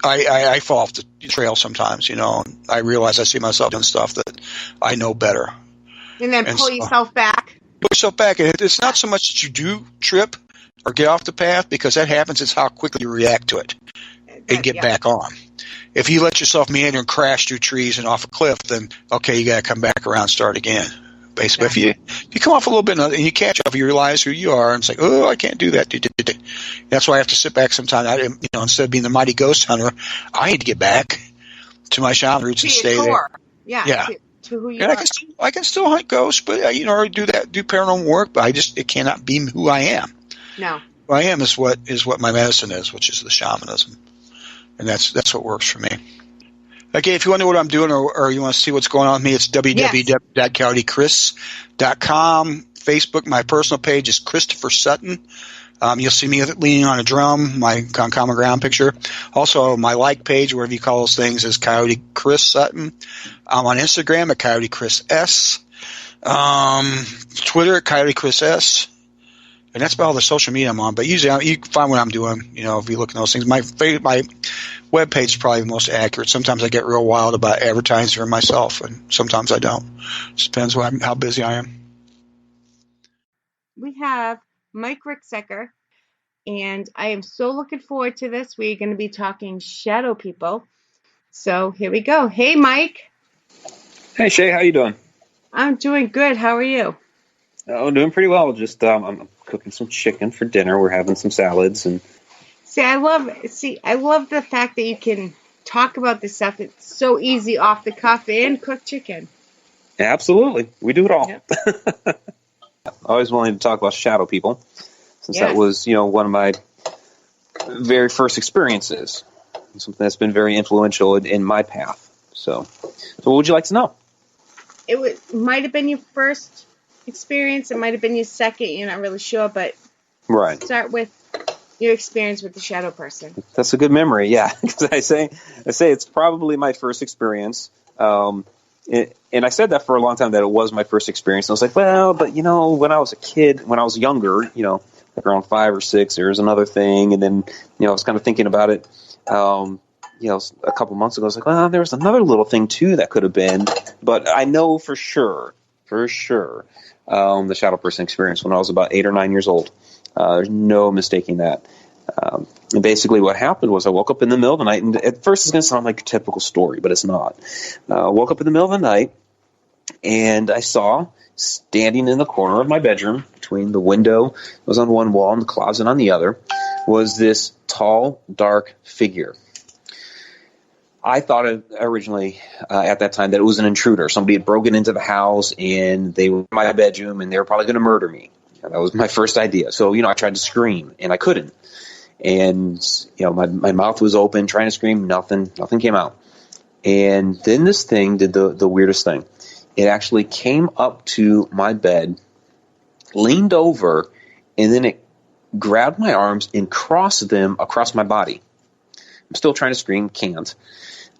I fall off the trail sometimes. I realize I see myself doing stuff that I know better. And then pull yourself back. Pull yourself back, and it's not so much that you do trip or get off the path because that happens. It's how quickly you react to it and get back on. If you let yourself meander and crash through trees and off a cliff, then okay, you got to come back around and start again. Basically, if you come off a little bit and you catch up, you realize who you are, and it's like, oh, I can't do that. That's why I have to sit back sometimes. Instead of being the mighty ghost hunter, I need to get back to my shaman roots and stay there. Yeah. To who you and are. I can still hunt ghosts, but or do paranormal work, but it cannot be who I am. No. Who I am is what my medicine is, which is the shamanism. And that's what works for me. Okay, if you want to know what I'm doing or you want to see what's going on with me, it's www.coyoteChris.com. Facebook, my personal page is Christopher Sutton. You'll see me leaning on a drum, my on common ground picture. Also, my like page, whatever you call those things, is Coyote Chris Sutton. I'm on Instagram at Coyote Chris S. Twitter at Coyote Chris S. And that's about all the social media I'm on. But usually you can find what I'm doing, if you look at those things. My webpage is probably the most accurate. Sometimes I get real wild about advertising for myself, and sometimes I don't. It just depends how busy I am. We have Mike Ricksecker, and I am so looking forward to this. We're going to be talking shadow people. So here we go. Hey, Mike. Hey, Shay. How you doing? I'm doing good. How are you? Oh, doing pretty well. Just I'm cooking some chicken for dinner. We're having some salads and. I love the fact that you can talk about this stuff. It's so easy off the cuff and cook chicken. Absolutely, we do it all. Yep. Always willing to talk about shadow people, since that was one of my very first experiences, something that's been very influential in my path. So what would you like to know? It might have been your first experience. It might have been your second. You're not really sure, but start with your experience with the shadow person. That's a good memory, yeah. Because I say it's probably my first experience. And I said that for a long time, that it was my first experience. And I was like, well, but when I was a kid, when I was younger, like around 5 or 6, there was another thing. And then, I was kind of thinking about it, a couple months ago. I was like, well, there was another little thing too that could have been. But I know for sure, the shadow person experience when I was about 8 or 9 years old. There's no mistaking that. And basically what happened was I woke up in the middle of the night, and at first it's going to sound like a typical story, but it's not. Woke up in the middle of the night, and I saw, standing in the corner of my bedroom, between the window that was on one wall and the closet on the other, was this tall, dark figure. I thought originally at that time that it was an intruder. Somebody had broken into the house, and they were in my bedroom, and they were probably going to murder me. That was my first idea. So, I tried to scream, and I couldn't. And, my mouth was open, trying to scream, nothing came out. And then this thing did the weirdest thing. It actually came up to my bed, leaned over, and then it grabbed my arms and crossed them across my body. I'm still trying to scream, can't.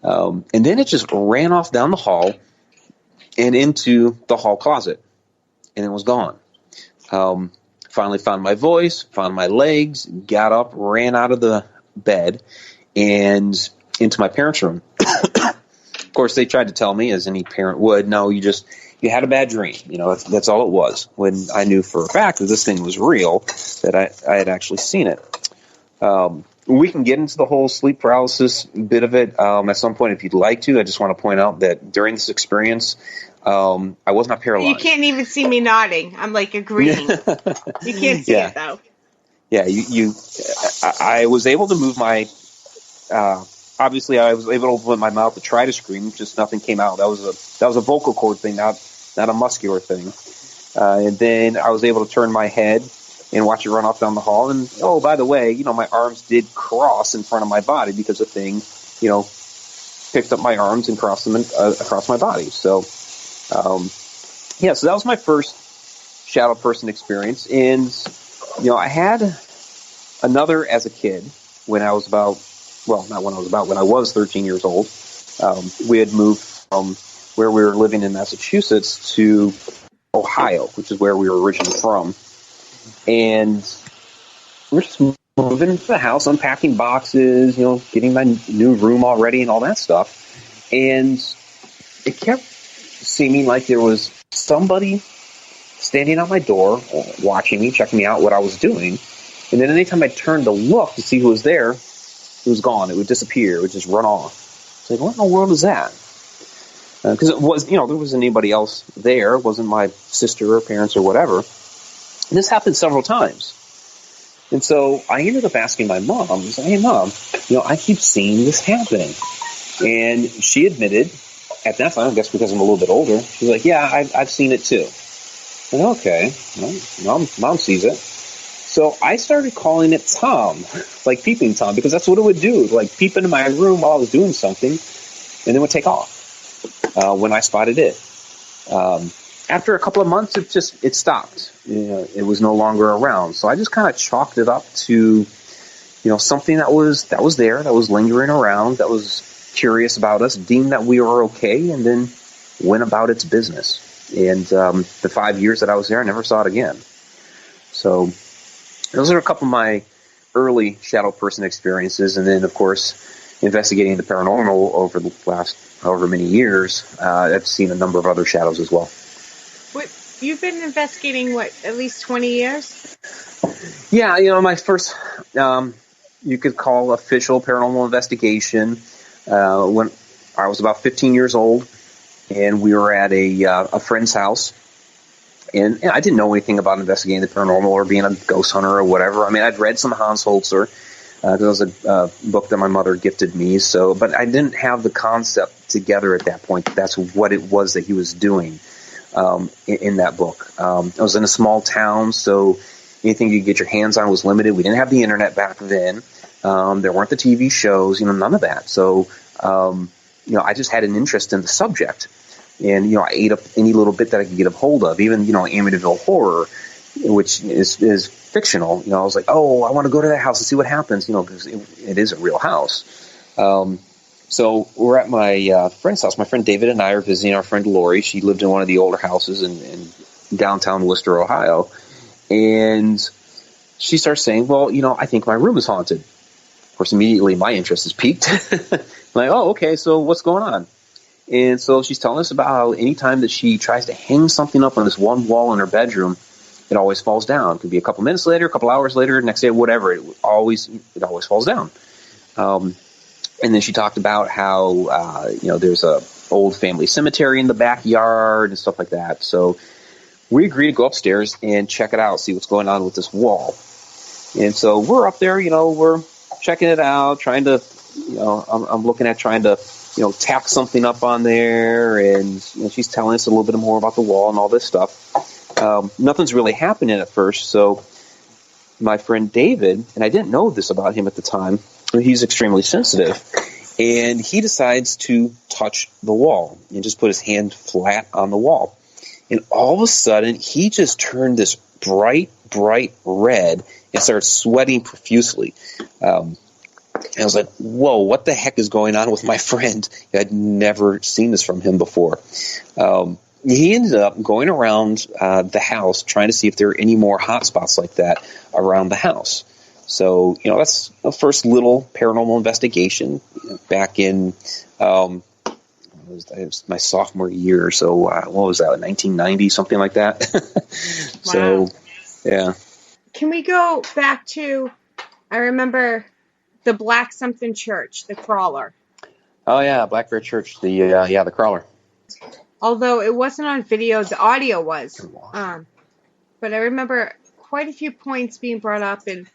And then it just ran off down the hall and into the hall closet, and it was gone. Finally found my voice, found my legs, got up, ran out of the bed, and into my parents' room. Of course, they tried to tell me, as any parent would, no, you had a bad dream. That's all it was. When I knew for a fact that this thing was real, that I had actually seen it. We can get into the whole sleep paralysis bit of it at some point if you'd like to. I just want to point out that during this experience, I was not paralyzed. You can't even see me nodding. I'm like agreeing. You can't see it though. Yeah, I was able to move my. Obviously, I was able to open my mouth to try to scream. Just nothing came out. That was a vocal cord thing, not a muscular thing. And then I was able to turn my head and watch it run off down the hall. And oh, by the way, my arms did cross in front of my body because the thing, picked up my arms and crossed them across my body. So, so that was my first shadow person experience. And I had another as a kid when I was when I was 13 years old. We had moved from where we were living in Massachusetts to Ohio, which is where we were originally from. And we're just moving into the house, unpacking boxes, getting my new room all ready and all that stuff. And it kept seeming like there was somebody standing at my door, watching me, checking me out, what I was doing. And then anytime I turned to look to see who was there, it was gone. It would disappear. It would just run off. It's like, what in the world is that? Because it was, there wasn't anybody else there. It wasn't my sister or parents or whatever. And this happened several times. And so I ended up asking my mom, I was like, hey, Mom, I keep seeing this happening. And she admitted, at that time, I guess because I'm a little bit older, she was like, yeah, I've seen it too. And okay, well, Mom sees it. So I started calling it Tom, like peeping Tom, because that's what it would do. Like peep into my room while I was doing something, and then would take off when I spotted it. After a couple of months, it stopped. It was no longer around. So I just kind of chalked it up to, something that was there, that was lingering around, that was curious about us, deemed that we were okay, and then went about its business. And the 5 years that I was there, I never saw it again. So those are a couple of my early shadow person experiences. And then, of course, investigating the paranormal over the last however many years, I've seen a number of other shadows as well. You've been investigating, at least 20 years? Yeah, my first, you could call official paranormal investigation, when I was about 15 years old, and we were at a friend's house. And I didn't know anything about investigating the paranormal or being a ghost hunter or whatever. I mean, I'd read some Hans Holzer. That was a book that my mother gifted me. But I didn't have the concept together at that point. That's what it was that he was doing in that book. I was in a small town, so anything you could get your hands on was limited. We didn't have the internet back then. There weren't the TV shows, none of that. So, I just had an interest in the subject. And, I ate up any little bit that I could get a hold of, even, Amityville Horror, which is fictional. I was like, oh, I want to go to that house and see what happens, because it is a real house. So we're at my friend's house. My friend David and I are visiting our friend Lori. She lived in one of the older houses in downtown Worcester, Ohio. And she starts saying, well, I think my room is haunted. Of course, immediately my interest is piqued. Like, oh, okay, so what's going on? And so she's telling us about how anytime that she tries to hang something up on this one wall in her bedroom, it always falls down. It could be a couple minutes later, a couple hours later, next day, whatever. It always falls down. And then she talked about how, there's a old family cemetery in the backyard and stuff like that. So we agreed to go upstairs and check it out, see what's going on with this wall. And so we're up there, we're checking it out, trying to, I'm looking at trying to, tack something up on there, and she's telling us a little bit more about the wall and all this stuff. Nothing's really happening at first, so my friend David, and I didn't know this about him at the time, but he's extremely sensitive, and he decides to touch the wall and just put his hand flat on the wall. and all of a sudden he just turned this bright red and started sweating profusely. And I was like, whoa, what the heck is going on with my friend? I'd never seen this from him before. He ended up going around the house trying to see if there were any more hot spots like that around the house. So, that's the first little paranormal investigation back in it was my sophomore year. So, what was that, 1990, something like that? Wow. So, yeah. Can we go back to, I remember the Black something church, the crawler. Oh, yeah, Black Bear Church, the crawler. Although it wasn't on video, the audio was. But I remember quite a few points being brought up, and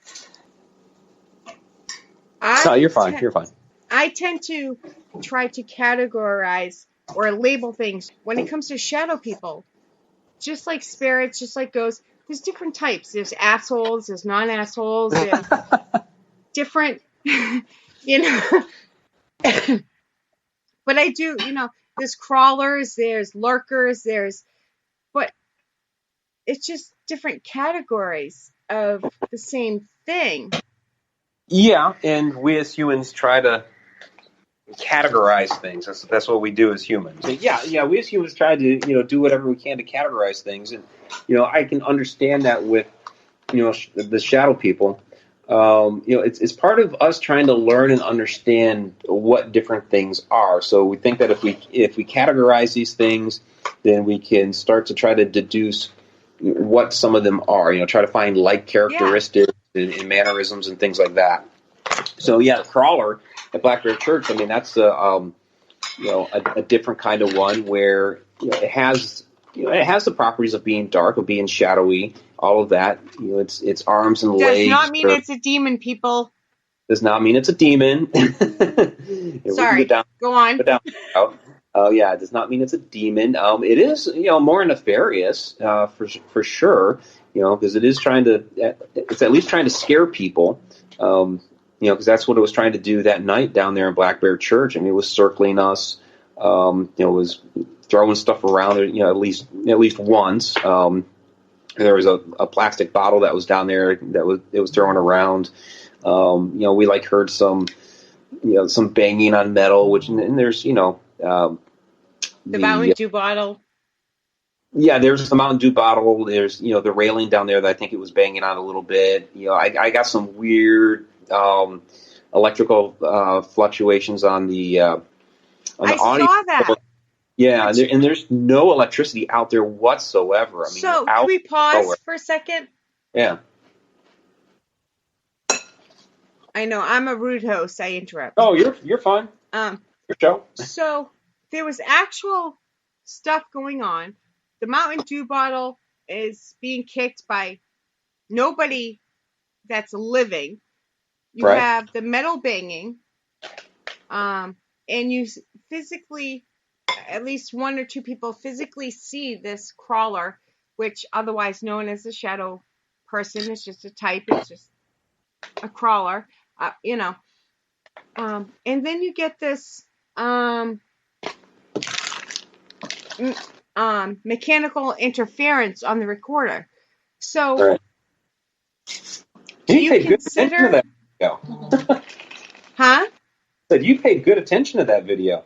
You're fine. You're fine. I tend to try to categorize or label things when it comes to shadow people. Just like spirits, just like ghosts, there's different types. There's assholes, there's non-assholes, there's different, But I do, there's crawlers, there's lurkers, but it's just different categories of the same thing. Yeah, and we as humans try to categorize things. That's what we do as humans. But yeah, we as humans try to do whatever we can to categorize things, and I can understand that with the shadow people. It's part of us trying to learn and understand what different things are. So we think that if we categorize these things, then we can start to try to deduce what some of them are. Try to find like characteristics and mannerisms and things like that. So yeah, the crawler at Black Bear Church. I mean, that's a different kind of one where it has the properties of being dark, of being shadowy, all of that. Its arms and legs. Does not mean it's a demon, people. Does not mean it's a demon. Sorry. Go on. Yeah, it does not mean it's a demon. It is, more nefarious, for sure. Because it's at least trying to scare people. Because that's what it was trying to do that night down there in Black Bear Church. I mean, it was circling us. It was throwing stuff around. At least once. There was a plastic bottle that was down there that it was throwing around. We heard some banging on metal, and there's the Mountain Dew bottle. Yeah, there's the Mountain Dew bottle. There's the railing down there that I think it was banging on a little bit. I got some weird electrical fluctuations on the audio. Saw that. Yeah, and there's no electricity out there whatsoever. I mean, so can we pause for a second? Yeah. I know I'm a rude host. I interrupt. Oh, you're fine. Your show. So there was actual stuff going on. The Mountain Dew bottle is being kicked by nobody that's living. You have the metal banging, and you physically, at least one or two people physically see this crawler, which otherwise known as a shadow person. It's just a type. It's just a crawler, and then you get this mechanical interference on the recorder. So, do you consider that video? Huh? Said you paid good attention to that video.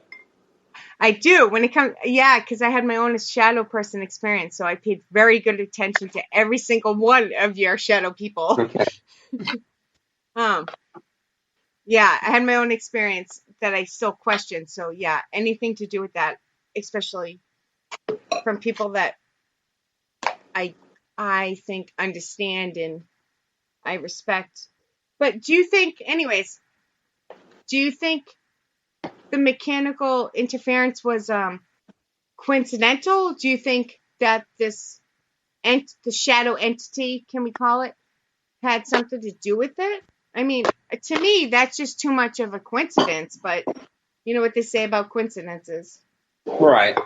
I do. When it comes, because I had my own shadow person experience, so I paid very good attention to every single one of your shadow people. Okay. I had my own experience that I still question. So anything to do with that, especially from people that I think understand and I respect. But do you think the mechanical interference was coincidental? Do you think that the shadow entity, can we call it, had something to do with it? I mean, to me, that's just too much of a coincidence, but you know what they say about coincidences. Right.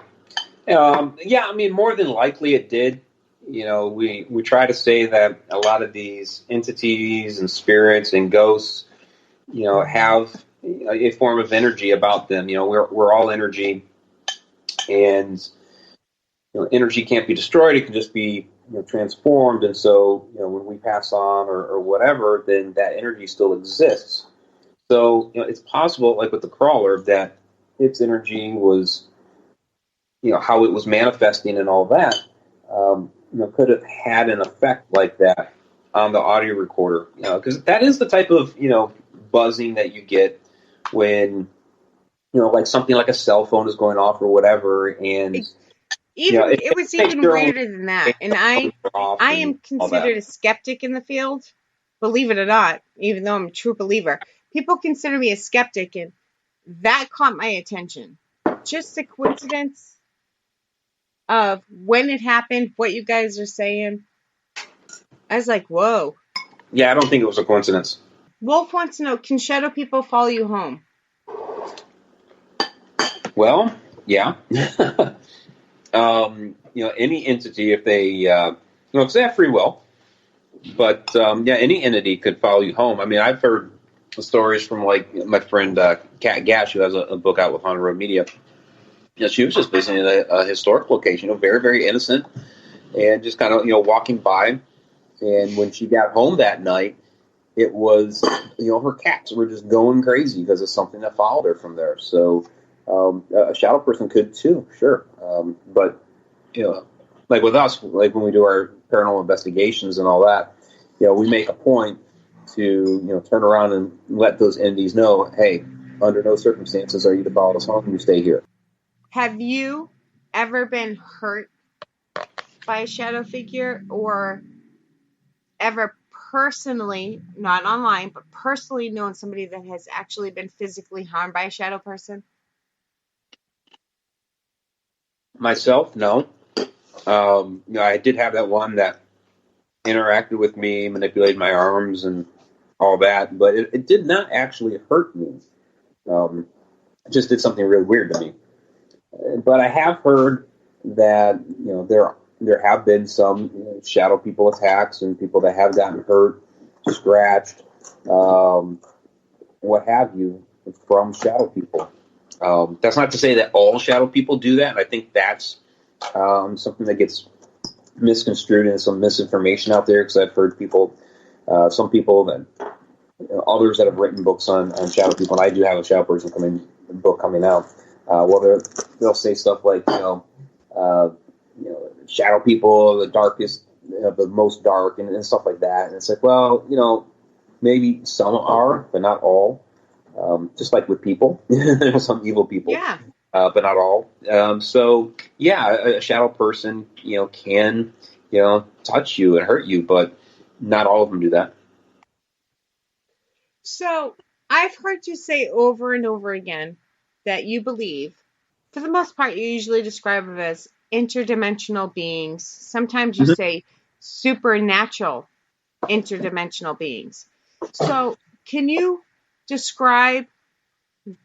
I mean, more than likely it did. We try to say that a lot of these entities and spirits and ghosts, have a form of energy about them. We're all energy, and energy can't be destroyed; it can just be transformed. And so, when we pass on or whatever, then that energy still exists. So, it's possible, like with the crawler, that its energy was, how it was manifesting and all that, could have had an effect like that on the audio recorder. Because that is the type of, buzzing that you get when, like something like a cell phone is going off or whatever. And it was even weirder than that. And I am considered a skeptic in the field, believe it or not, even though I'm a true believer. People consider me a skeptic, and that caught my attention. Just the coincidence of when it happened, what you guys are saying. I was like, whoa. Yeah, I don't think it was a coincidence. Wolf wants to know, can shadow people follow you home? Well, yeah. Any entity, if they, if they have free will, but any entity could follow you home. I mean, I've heard stories from like my friend Kat Gash, who has a book out with Haunted Road Media. She was just visiting a historic location, very, very innocent, and just kind of walking by. And when she got home that night, it was her cats were just going crazy because of something that followed her from there. So a shadow person could too, sure. But like with us, like when we do our paranormal investigations and all that, we make a point to turn around and let those entities know, hey, under no circumstances are you to follow us home. You stay here. Have you ever been hurt by a shadow figure, or ever personally, not online, but personally known somebody that has actually been physically harmed by a shadow person? Myself, no. I did have that one that interacted with me, manipulated my arms and all that, but it did not actually hurt me. It just did something really weird to me. But I have heard that there have been some shadow people attacks and people that have gotten hurt, scratched, what have you, from shadow people. That's not to say that all shadow people do that. And I think that's something that gets misconstrued and some misinformation out there, because I've heard people, some people that others that have written books on shadow people, and I do have a shadow person book coming out. They'll say stuff like shadow people, the darkest, the most dark, and stuff like that. And it's like, well, maybe some are, but not all. Just like with people, there's some evil people, yeah, but not all. So yeah, a shadow person, can, touch you and hurt you, but not all of them do that. So I've heard you say over and over again that you believe, for the most part, you usually describe them as interdimensional beings. Sometimes you say supernatural interdimensional beings. So can you describe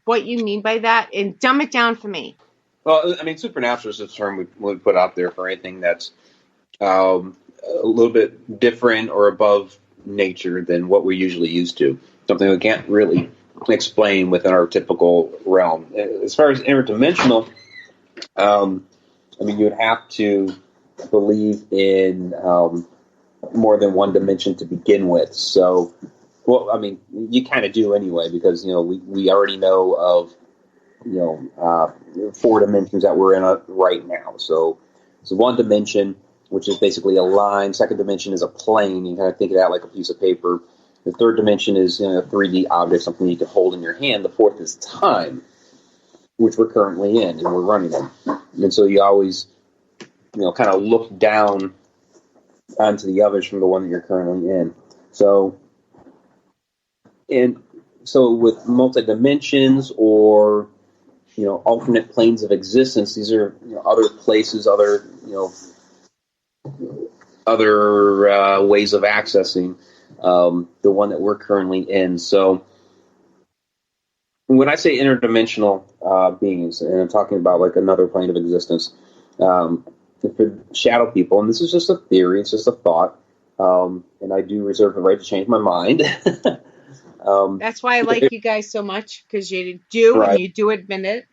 what you mean by that and dumb it down for me? Well, I mean, supernatural is a term we would put out there for anything that's a little bit different or above nature than what we're usually used to. Something we can't really explain within our typical realm. As far as interdimensional, I mean, you would have to believe in more than one dimension to begin with. So, well, I mean, you kind of do anyway, because, we already know of, 4 dimensions that we're in right now. So one dimension, which is basically a line. Second dimension is a plane. You kind of think of that like a piece of paper. The third dimension is a 3D object, something you can hold in your hand. The fourth is time, which we're currently in and we're running in. And so you always, kind of look down onto the others from the one that you're currently in. So with multi-dimensions or, alternate planes of existence, these are other places, other ways of accessing the one that we're currently in. So when I say interdimensional beings, and I'm talking about like another plane of existence, for shadow people, and this is just a theory, it's just a thought, and I do reserve the right to change my mind. That's why I like you guys so much, because you do, right, and you do admit it.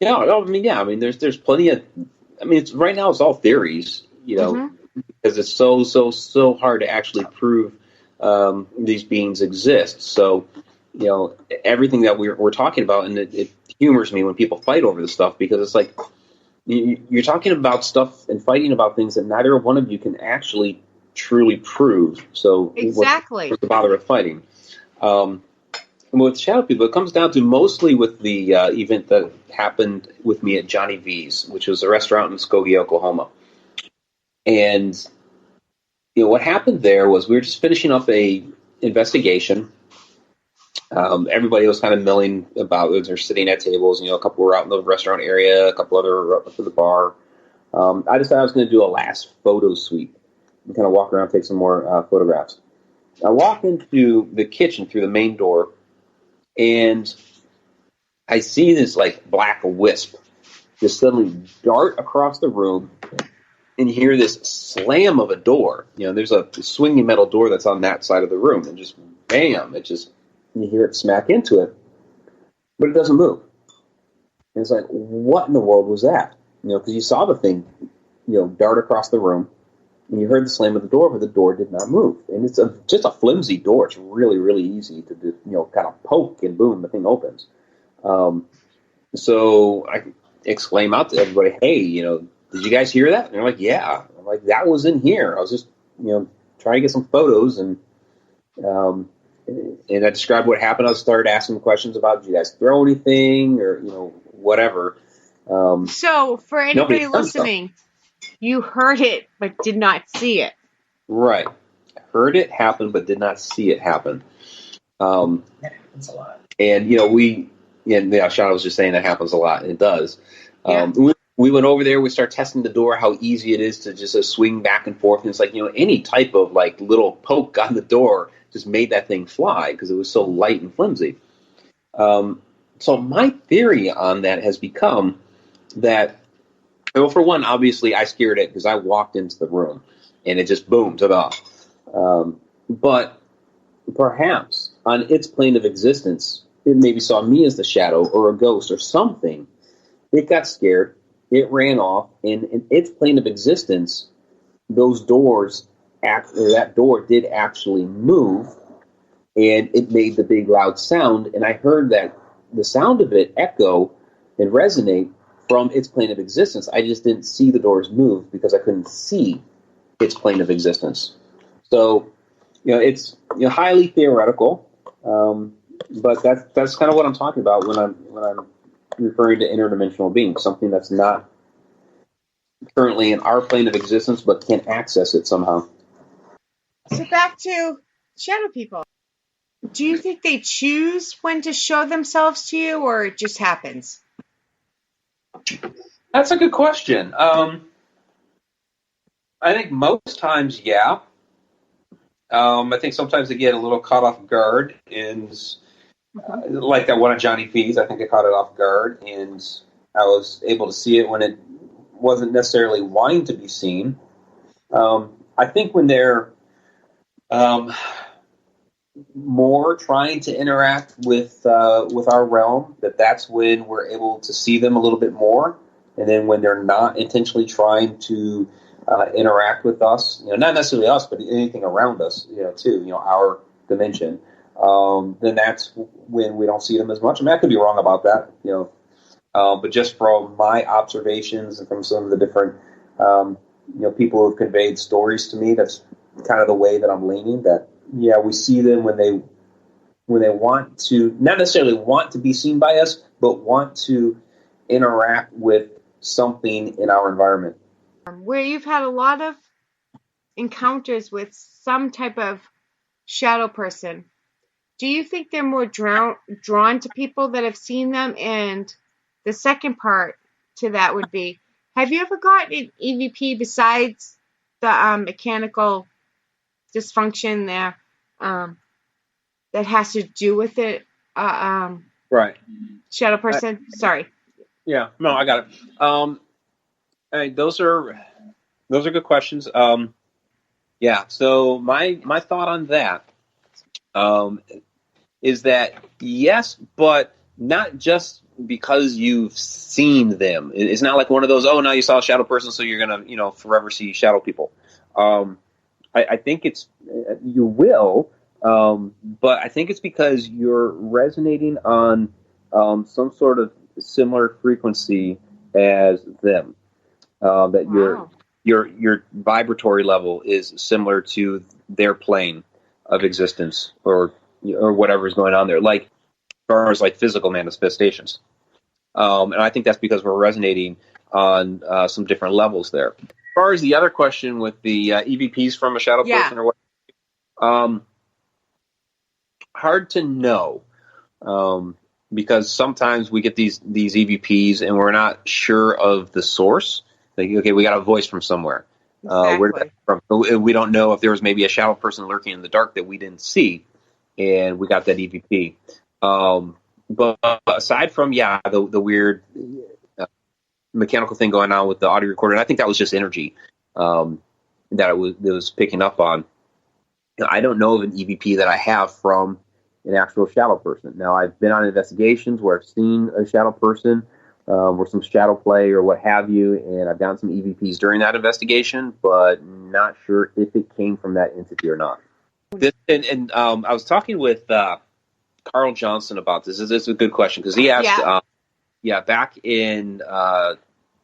Yeah, I mean, there's plenty of I mean, right now it's all theories, because it's so hard to actually prove these beings exist. So, everything that we're talking about, and it humors me when people fight over this stuff, because it's like you're talking about stuff and fighting about things that neither one of you can actually truly prove. So exactly, what's the bother of fighting? And with Shadow People, it comes down to mostly with the event that happened with me at Johnny V's, which was a restaurant in Skokie, Oklahoma. And what happened there was we were just finishing up a investigation. Everybody was kind of milling about. They're sitting at tables. A couple were out in the restaurant area, a couple other were up to the bar. I decided I was going to do a last photo sweep and kind of walk around, take some more photographs. I walk into the kitchen through the main door, and I see this like black wisp just suddenly dart across the room, and you hear this slam of a door. There's a swinging metal door that's on that side of the room, and just bam, you hear it smack into it, but it doesn't move. And it's like, what in the world was that? Because you saw the thing, dart across the room, and you heard the slam of the door, but the door did not move. And it's just a flimsy door. It's really, really easy to do, kind of poke, and boom, the thing opens. So I exclaim out to everybody, hey, did you guys hear that? And they're like, yeah. I'm like, that was in here. I was just, trying to get some photos, and I described what happened. I started asking questions about, did you guys throw anything, or, whatever. So for anybody listening, you heard it but did not see it. Right. I heard it happen but did not see it happen. That happens a lot. And, Shauna was just saying that happens a lot, and it does. Yeah. We went over there, we start testing the door, how easy it is to just swing back and forth. And it's like, any type of like little poke on the door just made that thing fly because it was so light and flimsy. So my theory on that has become that, well, for one, obviously I scared it because I walked into the room and it just boom, took off. But perhaps on its plane of existence, it maybe saw me as the shadow or a ghost or something. It got scared. It ran off, and in its plane of existence, those doors, that door did actually move, and it made the big loud sound, and I heard that the sound of it echo and resonate from its plane of existence. I just didn't see the doors move because I couldn't see its plane of existence. So, it's highly theoretical, but that's kind of what I'm talking about when I'm referring to interdimensional beings, something that's not currently in our plane of existence, but can access it somehow. So back to shadow people. Do you think they choose when to show themselves to you, or it just happens? That's a good question. I think most times, yeah. I think sometimes they get a little caught off guard, and like that one at Johnny V's, I think I caught it off guard, and I was able to see it when it wasn't necessarily wanting to be seen. I think when they're more trying to interact with our realm, that's when we're able to see them a little bit more. And then when they're not intentionally trying to interact with us, not necessarily us, but anything around us, too, our dimension, then that's when we don't see them as much. I mean, I could be wrong about that, but just from my observations and from some of the different, people who have conveyed stories to me, that's kind of the way that I'm leaning. That we see them when they want to, not necessarily want to be seen by us, but want to interact with something in our environment. Where you've had a lot of encounters with some type of shadow person, do you think they're more drawn to people that have seen them? And the second part to that would be, have you ever gotten an EVP besides the mechanical dysfunction there that has to do with it? Right. Shadow person? Sorry. Yeah, no, I got it. Those are good questions. So my thought on that is that yes, but not just because you've seen them. It's not like one of those, oh, now you saw a shadow person, so you're going to, forever see shadow people. I think it's, you will, but I think it's because you're resonating on some sort of similar frequency as them. That Wow. your vibratory level is similar to their plane of existence, or whatever is going on there, like as far as like physical manifestations. And I think that's because we're resonating on some different levels there. As far as the other question with the EVPs from a shadow person or what, hard to know, because sometimes we get these EVPs and we're not sure of the source. Like, okay, we got a voice from somewhere. Exactly. Where did that come from? We don't know if there was maybe a shadow person lurking in the dark that we didn't see, and we got that EVP. But aside from the weird mechanical thing going on with the audio recorder, and I think that was just energy that it was picking up on. I don't know of an EVP that I have from an actual shadow person. Now, I've been on investigations where I've seen a shadow person, or some shadow play or what have you, and I've gotten some EVPs during that investigation, but not sure if it came from that entity or not. I was talking with Carl Johnson about this. This is a good question because he asked, back in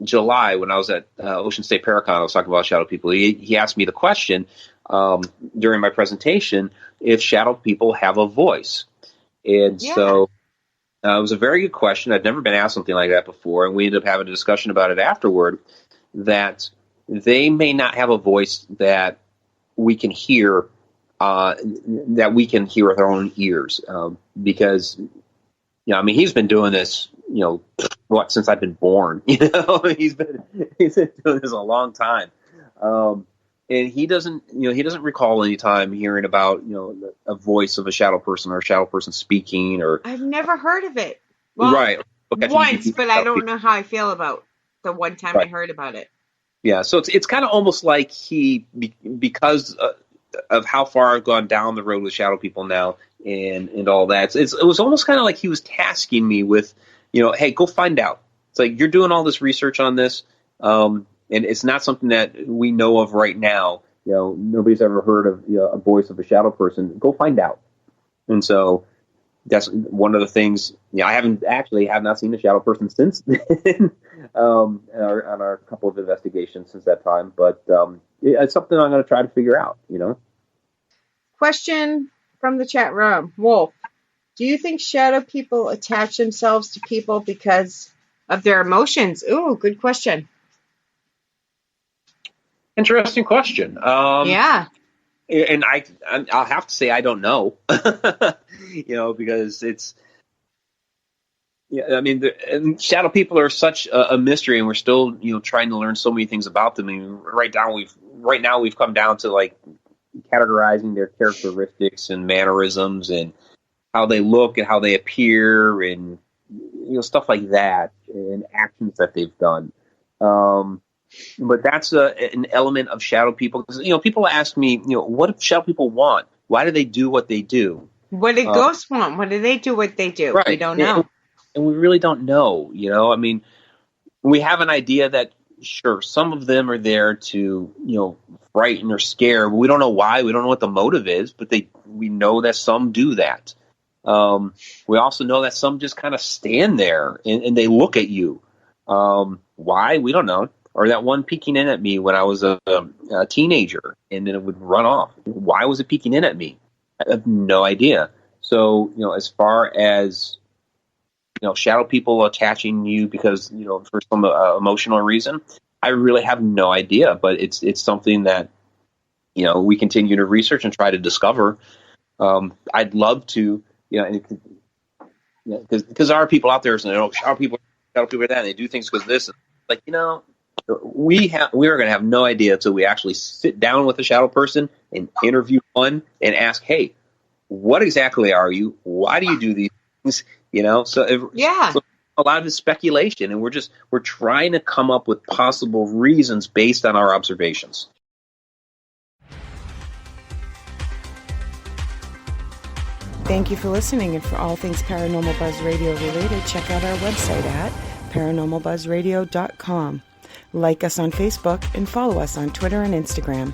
July when I was at Ocean State Paracon, I was talking about shadow people. He asked me the question during my presentation if shadow people have a voice. And so it was a very good question. I'd never been asked something like that before, and we ended up having a discussion about it afterward, that they may not have a voice that we can hear with our own ears, because he's been doing this since I've been born. He's been doing this a long time, and he doesn't recall any time hearing about a voice of a shadow person or a shadow person speaking. Or I've never heard of it. Well, right, once, but I don't know how I feel about the one time I heard about it. Yeah, so it's kind of almost like because of how far I've gone down the road with shadow people now and all that. It was almost kind of like he was tasking me with, hey, go find out. It's like, you're doing all this research on this, and it's not something that we know of right now. Nobody's ever heard of a voice of a shadow person. Go find out. And so that's one of the things. I have not seen a shadow person since then on our couple of investigations since that time. But it's something I'm going to try to figure out. Question from the chat room. Wolf, do you think shadow people attach themselves to people because of their emotions? Ooh, good question. Interesting question. Yeah. And I'll have to say I don't know, because it's, shadow people are such a mystery, and we're still, trying to learn so many things about them. I mean, right now we've come down to like categorizing their characteristics and mannerisms and how they look and how they appear and stuff like that, and actions that they've done. But that's an element of shadow people. Because, people ask me, what do shadow people want? Why do they do what they do? What did ghosts want? What do they do what they do? Right. We don't know. And we really don't know, we have an idea that, sure, some of them are there to, frighten or scare, but we don't know why. We don't know what the motive is, but we know that some do that. We also know that some just kind of stand there and they look at you. Why? We don't know. Or that one peeking in at me when I was a teenager, and then it would run off. Why was it peeking in at me? I have no idea. So, as far as, shadow people attaching you because, for some emotional reason, I really have no idea. But it's something that, we continue to research and try to discover. I'd love to, because there are people out there saying, shadow people are that, and they do things because this. Like, we are going to have no idea until we actually sit down with a shadow person and interview one and ask, hey, what exactly are you? Why do you do these things? So a lot of it's speculation, and we're trying to come up with possible reasons based on our observations. Thank you for listening, and for all things Paranormal Buzz Radio related, check out our website at paranormalbuzzradio.com. Like us on Facebook and follow us on Twitter and Instagram.